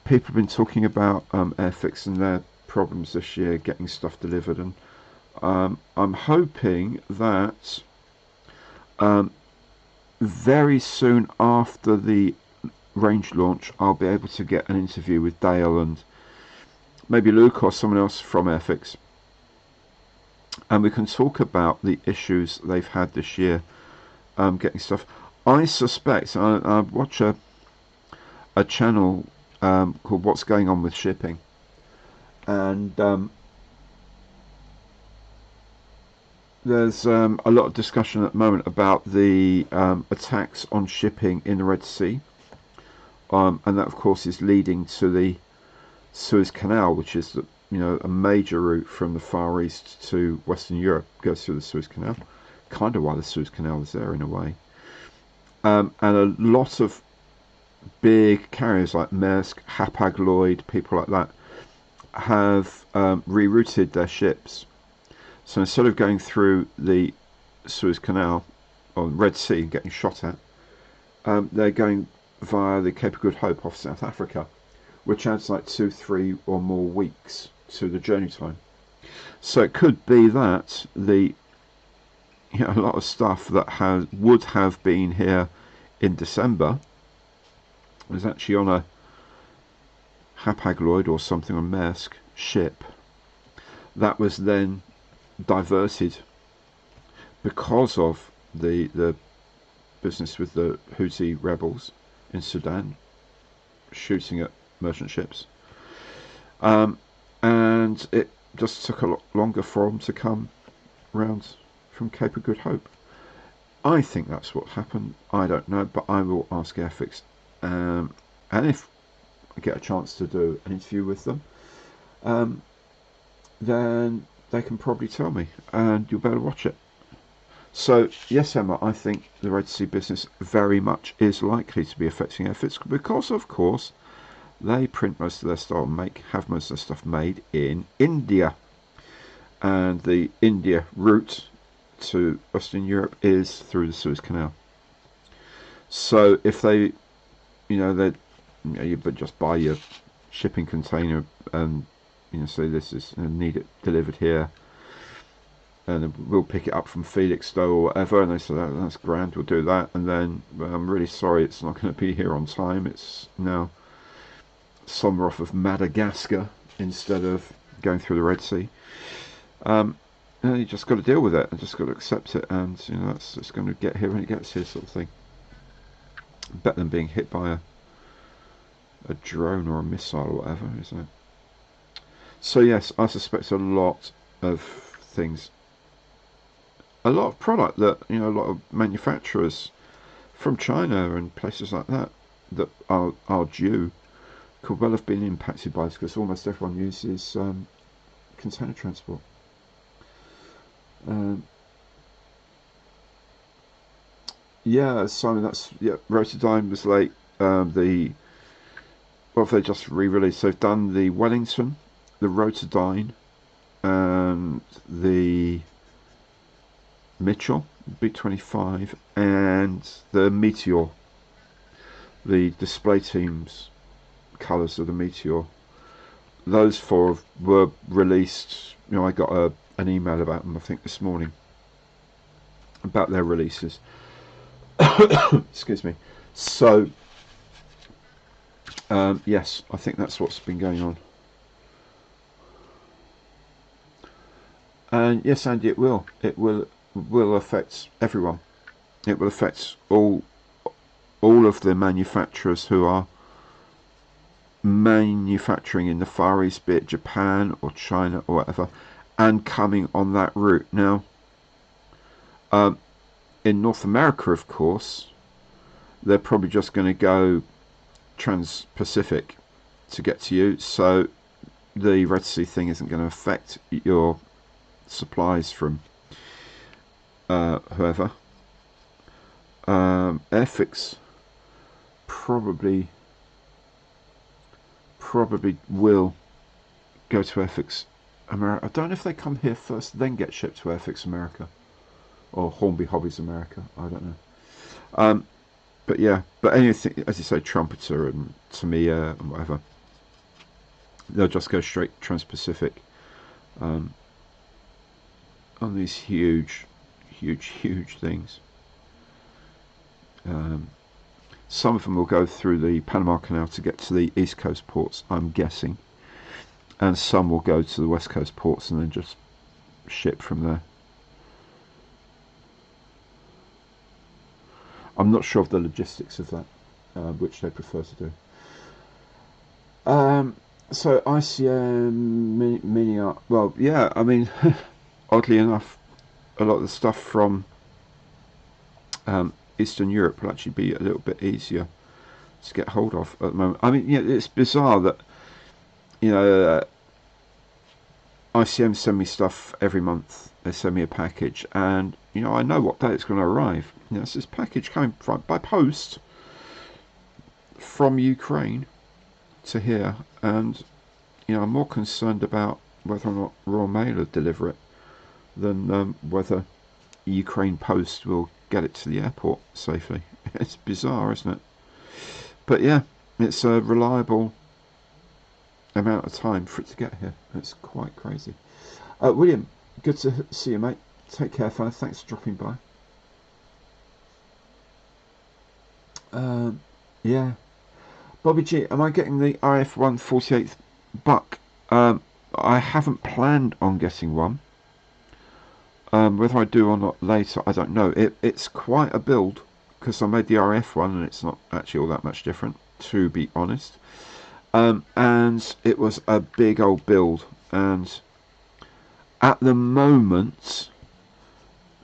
people have been talking about Airfix and their problems this year getting stuff delivered, and I'm hoping that very soon after the range launch I'll be able to get an interview with Dale and maybe Luke or someone else from Airfix, and we can talk about the issues they've had this year getting stuff. I suspect I watch a channel called What's Going On with Shipping, and there's a lot of discussion at the moment about the attacks on shipping in the Red Sea, and that of course is leading to the Suez Canal, which is the, a major route from the Far East to Western Europe, goes through the Suez Canal. Kind of why the Suez Canal is there in a way. And a lot of big carriers like Maersk, Hapag-Lloyd, people like that, have rerouted their ships. So instead of going through the Suez Canal or Red Sea and getting shot at, they're going via the Cape of Good Hope off South Africa, which adds like 2, 3 or more weeks to the journey time. So it could be that a lot of stuff that would have been here in December was actually on a Hapag-Lloyd or something on Maersk ship that was then diverted because of the business with the Houthi rebels in Sudan shooting at merchant ships, and it just took a lot longer for them to come round from Cape of Good Hope. I think that's what happened. I don't know, but I will ask Airfix, and if I get a chance to do an interview with them, then they can probably tell me, and you'll better watch it. So yes, Emma, I think the Red Sea business very much is likely to be affecting Airfix because, of course, they print most of their stuff, have most of their stuff made in India, and the India route to Western Europe is through the Suez Canal. So if they, you just buy your shipping container and say this is need it delivered here, and we'll pick it up from Felixstowe or whatever, and they say that's grand, we'll do that, and then I'm really sorry it's not going to be here on time. It's now somewhere off of Madagascar instead of going through the Red Sea. You just got to deal with it and just got to accept it, and that's just going to get here when it gets here, sort of thing. Better than being hit by a drone or a missile or whatever, isn't it? So yes, I suspect a lot of things, a lot of product that a lot of manufacturers from China and places like that are due could well have been impacted by this, because almost everyone uses container transport. Yeah, Simon, Rotodyne was late. What have they just re-released? They've done the Wellington, the Rotodyne, and the Mitchell B25, and the Meteor, the display team's colours of the Meteor, those four were released. You know, I got an email about them, I think, this morning about their releases. Excuse me. So, yes, I think that's what's been going on. And yes, Andy, it will. It will affect everyone. It will affect all of the manufacturers who are manufacturing in the Far East, be it Japan or China or whatever, and coming on that route. Now, in North America, of course, they're probably just going to go trans-Pacific to get to you, so the Red Sea thing isn't going to affect your supplies from whoever. Airfix probably will go to Airfix America. I don't know if they come here first, then get shipped to Airfix America or Hornby Hobbies America. I don't know. But yeah, but anything, as you say, Trumpeter and Tamiya and whatever, they'll just go straight Trans-Pacific on these huge things. Some of them will go through the Panama Canal to get to the East Coast ports, I'm guessing, and some will go to the West Coast ports and then just ship from there. I'm not sure of the logistics of that, which they prefer to do. So ICM mini art. Well, yeah. I mean, oddly enough, a lot of the stuff from Eastern Europe will actually be a little bit easier to get hold of at the moment. I mean, yeah, it's bizarre that, you know, ICM send me stuff every month. They send me a package, and you know, I know what day it's going to arrive. You know, it's this package coming by post from Ukraine to here, and you know, I'm more concerned about whether or not Royal Mail will deliver it than whether Ukraine Post will get it to the airport safely. It's bizarre, isn't it? But yeah, it's a reliable amount of time for it to get here. It's quite crazy. William, good to see you, mate. Take care, fella. Thanks for dropping by. Yeah. Bobby G, am I getting the RF1 48th buck? I haven't planned on getting one. Whether I do or not later, I don't know. It's quite a build, because I made the RF one and it's not actually all that much different, to be honest. And it was a big old build, and at the moment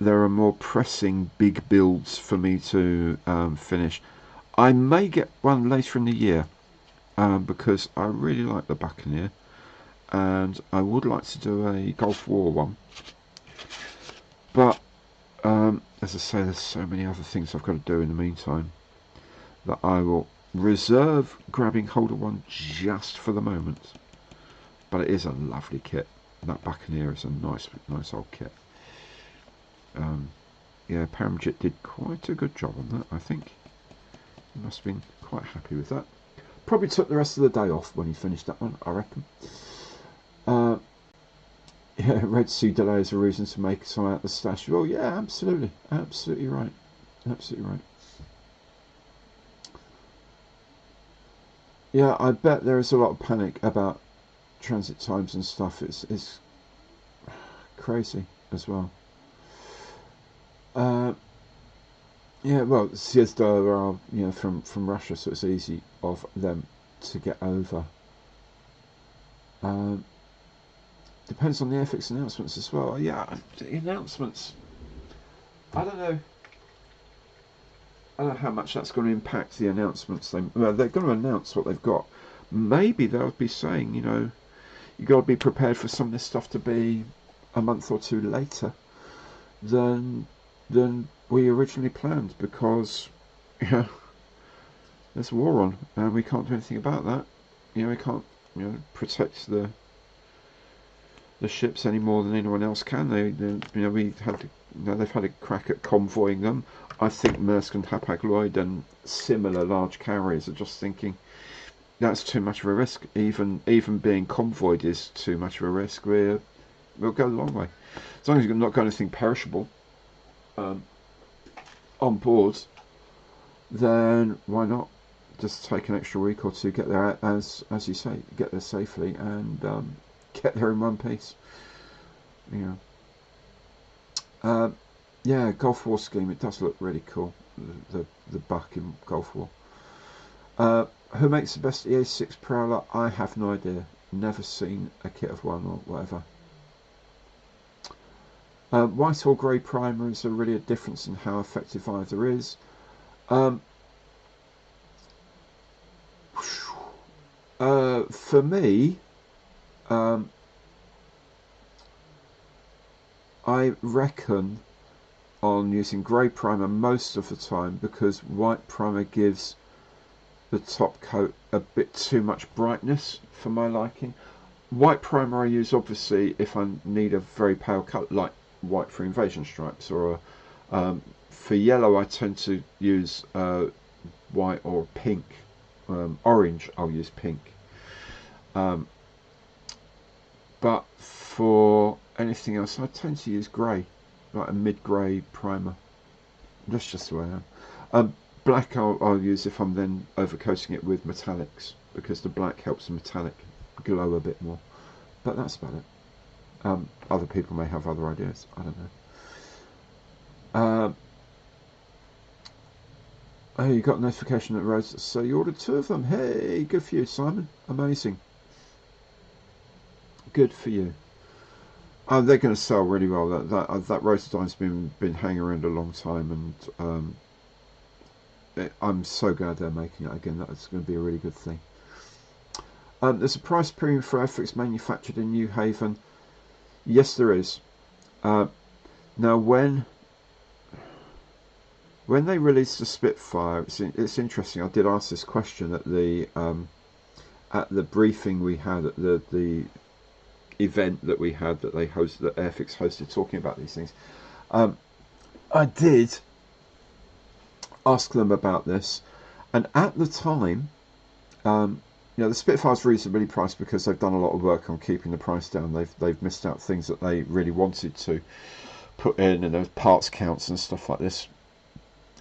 there are more pressing big builds for me to finish. I may get one later in the year, because I really like the Buccaneer, and I would like to do a Gulf War one. But as I say, there's so many other things I've got to do in the meantime that I will reserve grabbing hold of one just for the moment. But it is a lovely kit. That Buccaneer is a nice old kit. Yeah, Paramjit did quite a good job on that, I think. He must have been quite happy with that. Probably took the rest of the day off when he finished that one, I reckon. Yeah, Red Sea delay is a reason to make some out of the stash. Well, yeah, absolutely. Absolutely right. Absolutely right. Yeah, I bet there is a lot of panic about transit times and stuff. It's crazy as well. Yeah, well, Siezda are, you know, from Russia, so it's easy of them to get over. Depends on the FX announcements as well. Yeah, the announcements. I don't know how much that's going to impact the announcements. They're going to announce what they've got. Maybe they'll be saying, you know, you got to be prepared for some of this stuff to be a month or two later than we originally planned, because you know, there's a war on and we can't do anything about that. You know, we can't, you know, protect the ships any more than anyone else can. You know, we had to, you know, they've had a crack at convoying them. I think Maersk and Hapag-Lloyd and similar large carriers are just thinking, that's too much of a risk. Even being convoyed is too much of a risk. We'll go the long way. As long as you've not got anything perishable on board, then why not just take an extra week or two, get there, as you say, get there safely, and get there in one piece. You know, yeah, Gulf War scheme. It does look really cool. The buck in Gulf War. Who makes the best EA6 Prowler? I have no idea. Never seen a kit of one or whatever. White or grey primer, is there really a difference in how effective either is? For me, I reckon on using grey primer most of the time, because white primer gives the top coat a bit too much brightness for my liking. White primer I use obviously if I need a very pale colour, like white for invasion stripes, or for yellow I tend to use white or pink. Orange I'll use pink, but for anything else I tend to use grey, like a mid-grey primer. That's just the way I am. Black I'll use if I'm then overcoating it with metallics, because the black helps the metallic glow a bit more. But that's about it. Other people may have other ideas, I don't know. Oh, you got a notification that Rose, so you ordered 2 of them. Hey, good for you, Simon. Amazing. Good for you. They're going to sell really well. That Rosadine's been hanging around a long time, and I'm so glad they're making it again. That's going to be a really good thing. There's a price premium for FX manufactured in New Haven. Yes, there is. Now, when they released the Spitfire, it's interesting. I did ask this question at the briefing we had at the event that we had that Airfix hosted, talking about these things. I did ask them about this, and at the time, the Spitfire's reasonably priced because they've done a lot of work on keeping the price down. They've missed out things that they really wanted to put in, and there's parts counts and stuff like this.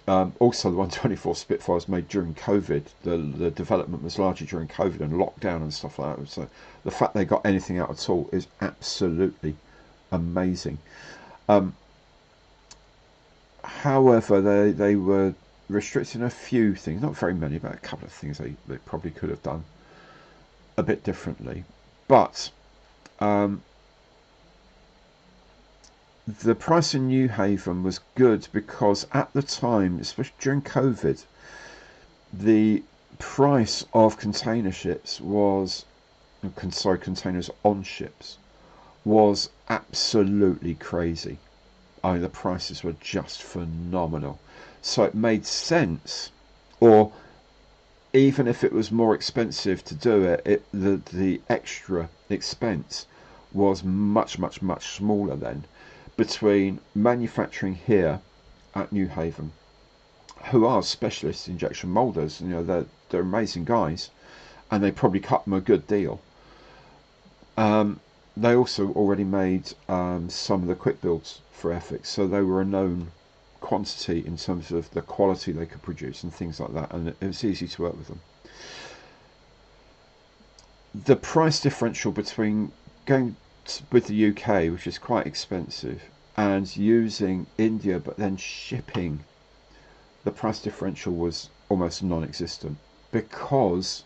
Also, the 124 Spitfire was made during COVID. The development was largely during COVID and lockdown and stuff like that. So the fact they got anything out at all is absolutely amazing. However, they were restricting a few things, not very many, but a couple of things they probably could have done a bit differently. But the price in New Haven was good because at the time, especially during COVID, the price of container ships was, containers on ships was absolutely crazy. I mean, the prices were just phenomenal. So it made sense, or even if it was more expensive to do it, the extra expense was much smaller then, between manufacturing here at New Haven, who are specialist injection molders. They're amazing guys, and they probably cut them a good deal. They also already made some of the quick builds for Airfix, so they were a known quantity in terms of the quality they could produce and things like that, and it was easy to work with them. The price differential between going with the UK, which is quite expensive, and using India but then shipping, the price differential was almost non-existent because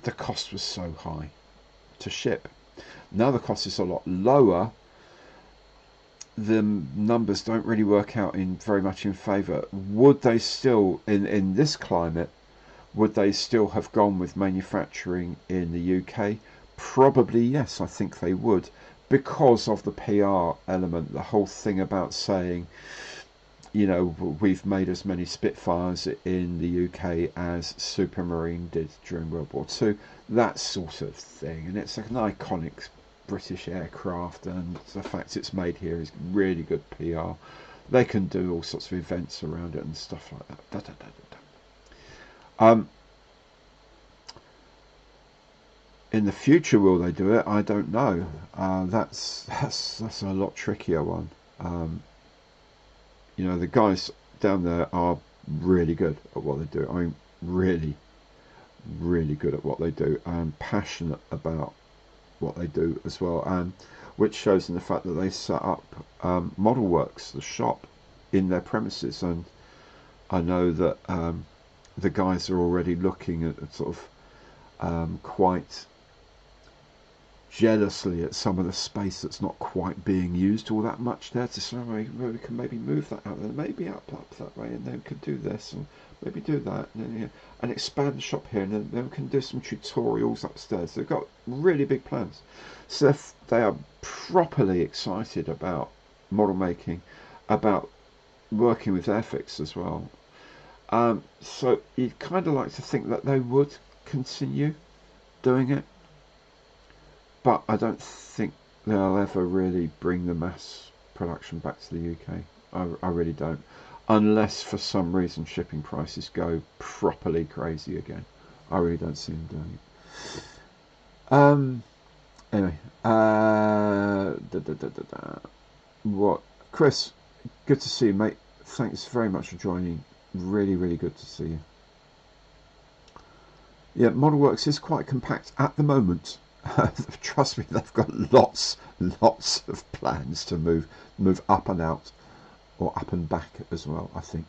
the cost was so high to ship. Now the cost is a lot lower. The numbers don't really work out very much in favour. Would they still, in this climate, would they still have gone with manufacturing in the UK? Probably yes, I think they would, because of the PR element, the whole thing about saying, we've made as many Spitfires in the UK as Supermarine did during World War II, that sort of thing. And it's an iconic British aircraft, and the fact it's made here is really good PR. They can do all sorts of events around it and stuff like that. In the future, will they do it? I don't know. That's a lot trickier one. You know, the guys down there are really good at what they do. I mean, really, really good at what they do, and passionate about what they do as well, and which shows in the fact that they set up Model Works, the shop, in their premises. And I know that the guys are already looking at sort of quite jealously at some of the space that's not quite being used all that much there, to say, well, we can maybe move that out there, maybe up that way, and then we could do this and maybe do that, and, then, yeah, and expand the shop here, and then we can do some tutorials upstairs. They've got really big plans, so they are properly excited about model making, about working with Airfix as well. So you'd kind of like to think that they would continue doing it, but I don't think they'll ever really bring the mass production back to the UK. I really don't, unless for some reason shipping prices go properly crazy again. I really don't see them doing it. Anyway, what, Chris? Good to see you, mate. Thanks very much for joining. Really, really good to see you. Yeah, Model Works is quite compact at the moment. Trust me, they've got lots of plans to move up and out, or up and back as well, I think.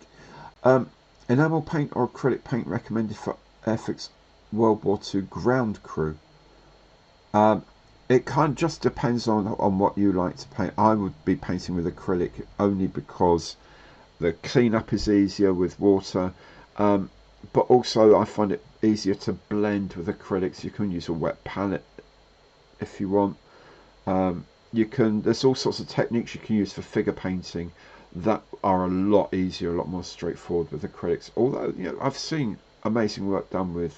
Enamel paint or acrylic paint recommended for Airfix World War II ground crew. It kind of just depends on what you like to paint. I would be painting with acrylic only because the cleanup is easier with water, but also I find it easier to blend with acrylics. You can use a wet palette if you want. You can. There's all sorts of techniques you can use for figure painting that are a lot easier, a lot more straightforward with acrylics. Although, you know, I've seen amazing work done with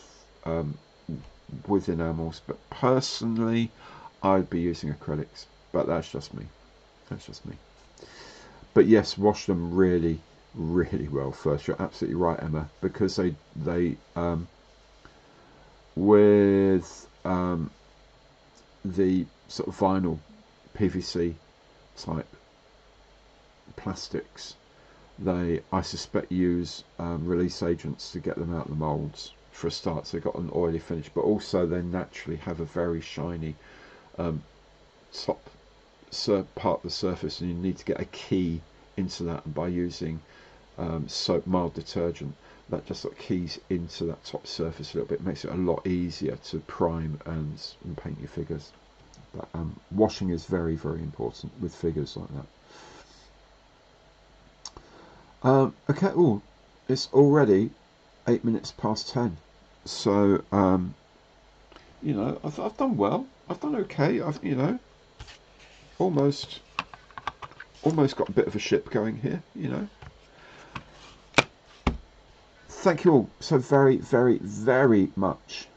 enamels, but personally, I'd be using acrylics. But that's just me. That's just me. But yes, wash them really, really well first. You're absolutely right, Emma, because they with the sort of vinyl PVC type plastics, they, I suspect, use release agents to get them out of the moulds for a start, so they've got an oily finish, but also they naturally have a very shiny top part of the surface, and you need to get a key into that, and by using soap, mild detergent, that just sort of keys into that top surface a little bit, makes it a lot easier to prime and paint your figures. But washing is very, very important with figures like that. Okay, oh, it's already 8 minutes past 10, so you know, I've done well. I've done okay. I've, you know, almost got a bit of a ship going here, you know. Thank you all so very, very, very much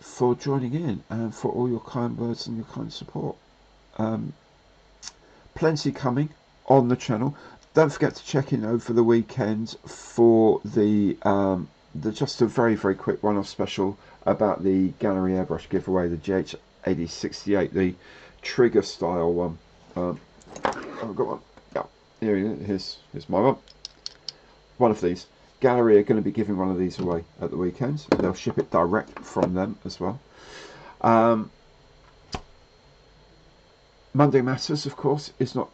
for joining in, and for all your kind words and your kind support. Plenty coming on the channel. Don't forget to check in over the weekend for the just a very, very quick one-off special about the Gallery airbrush giveaway, the GH8068, the trigger style one. I've got one. Yeah, here's my one. One of these. Gallery are going to be giving one of these away at the weekend. They'll ship it direct from them as well. Monday Matters, of course, is not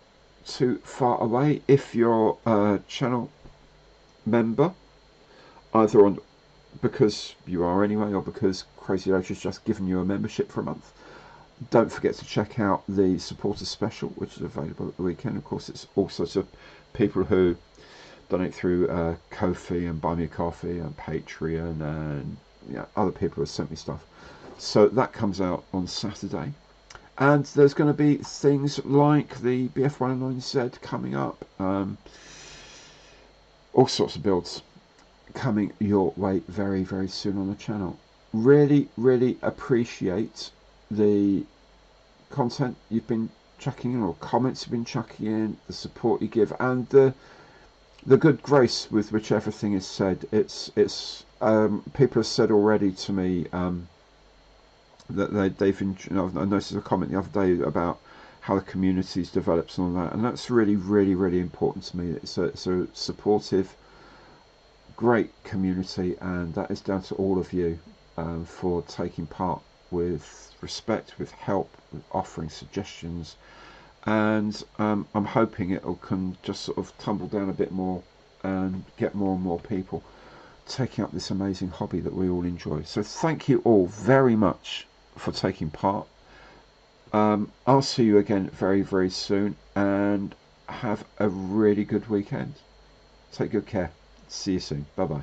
too far away. If you're a channel member, either on because you are anyway, or because Crazy Loach has just given you a membership for a month, don't forget to check out the supporter special, which is available at the weekend. Of course, it's also to people who donate through Ko-fi and Buy Me a Coffee and Patreon, and other people who have sent me stuff. So that comes out on Saturday. And there's going to be things like the BF109Z coming up. All sorts of builds coming your way very, very soon on the channel. Really, really appreciate the content you've been chucking in, or comments you've been chucking in, the support you give, and the good grace with which everything is said. It's people have said already to me, that I noticed a comment the other day about how the community's develops and all that, and that's really, really, really important to me. It's a supportive, great community, and that is down to all of you for taking part with respect, with help, with offering suggestions, and I'm hoping it can just sort of tumble down a bit more and get more and more people taking up this amazing hobby that we all enjoy. So thank you all very much for taking part. I'll see you again very, very soon, and have a really good weekend. Take good care. See you soon. Bye bye.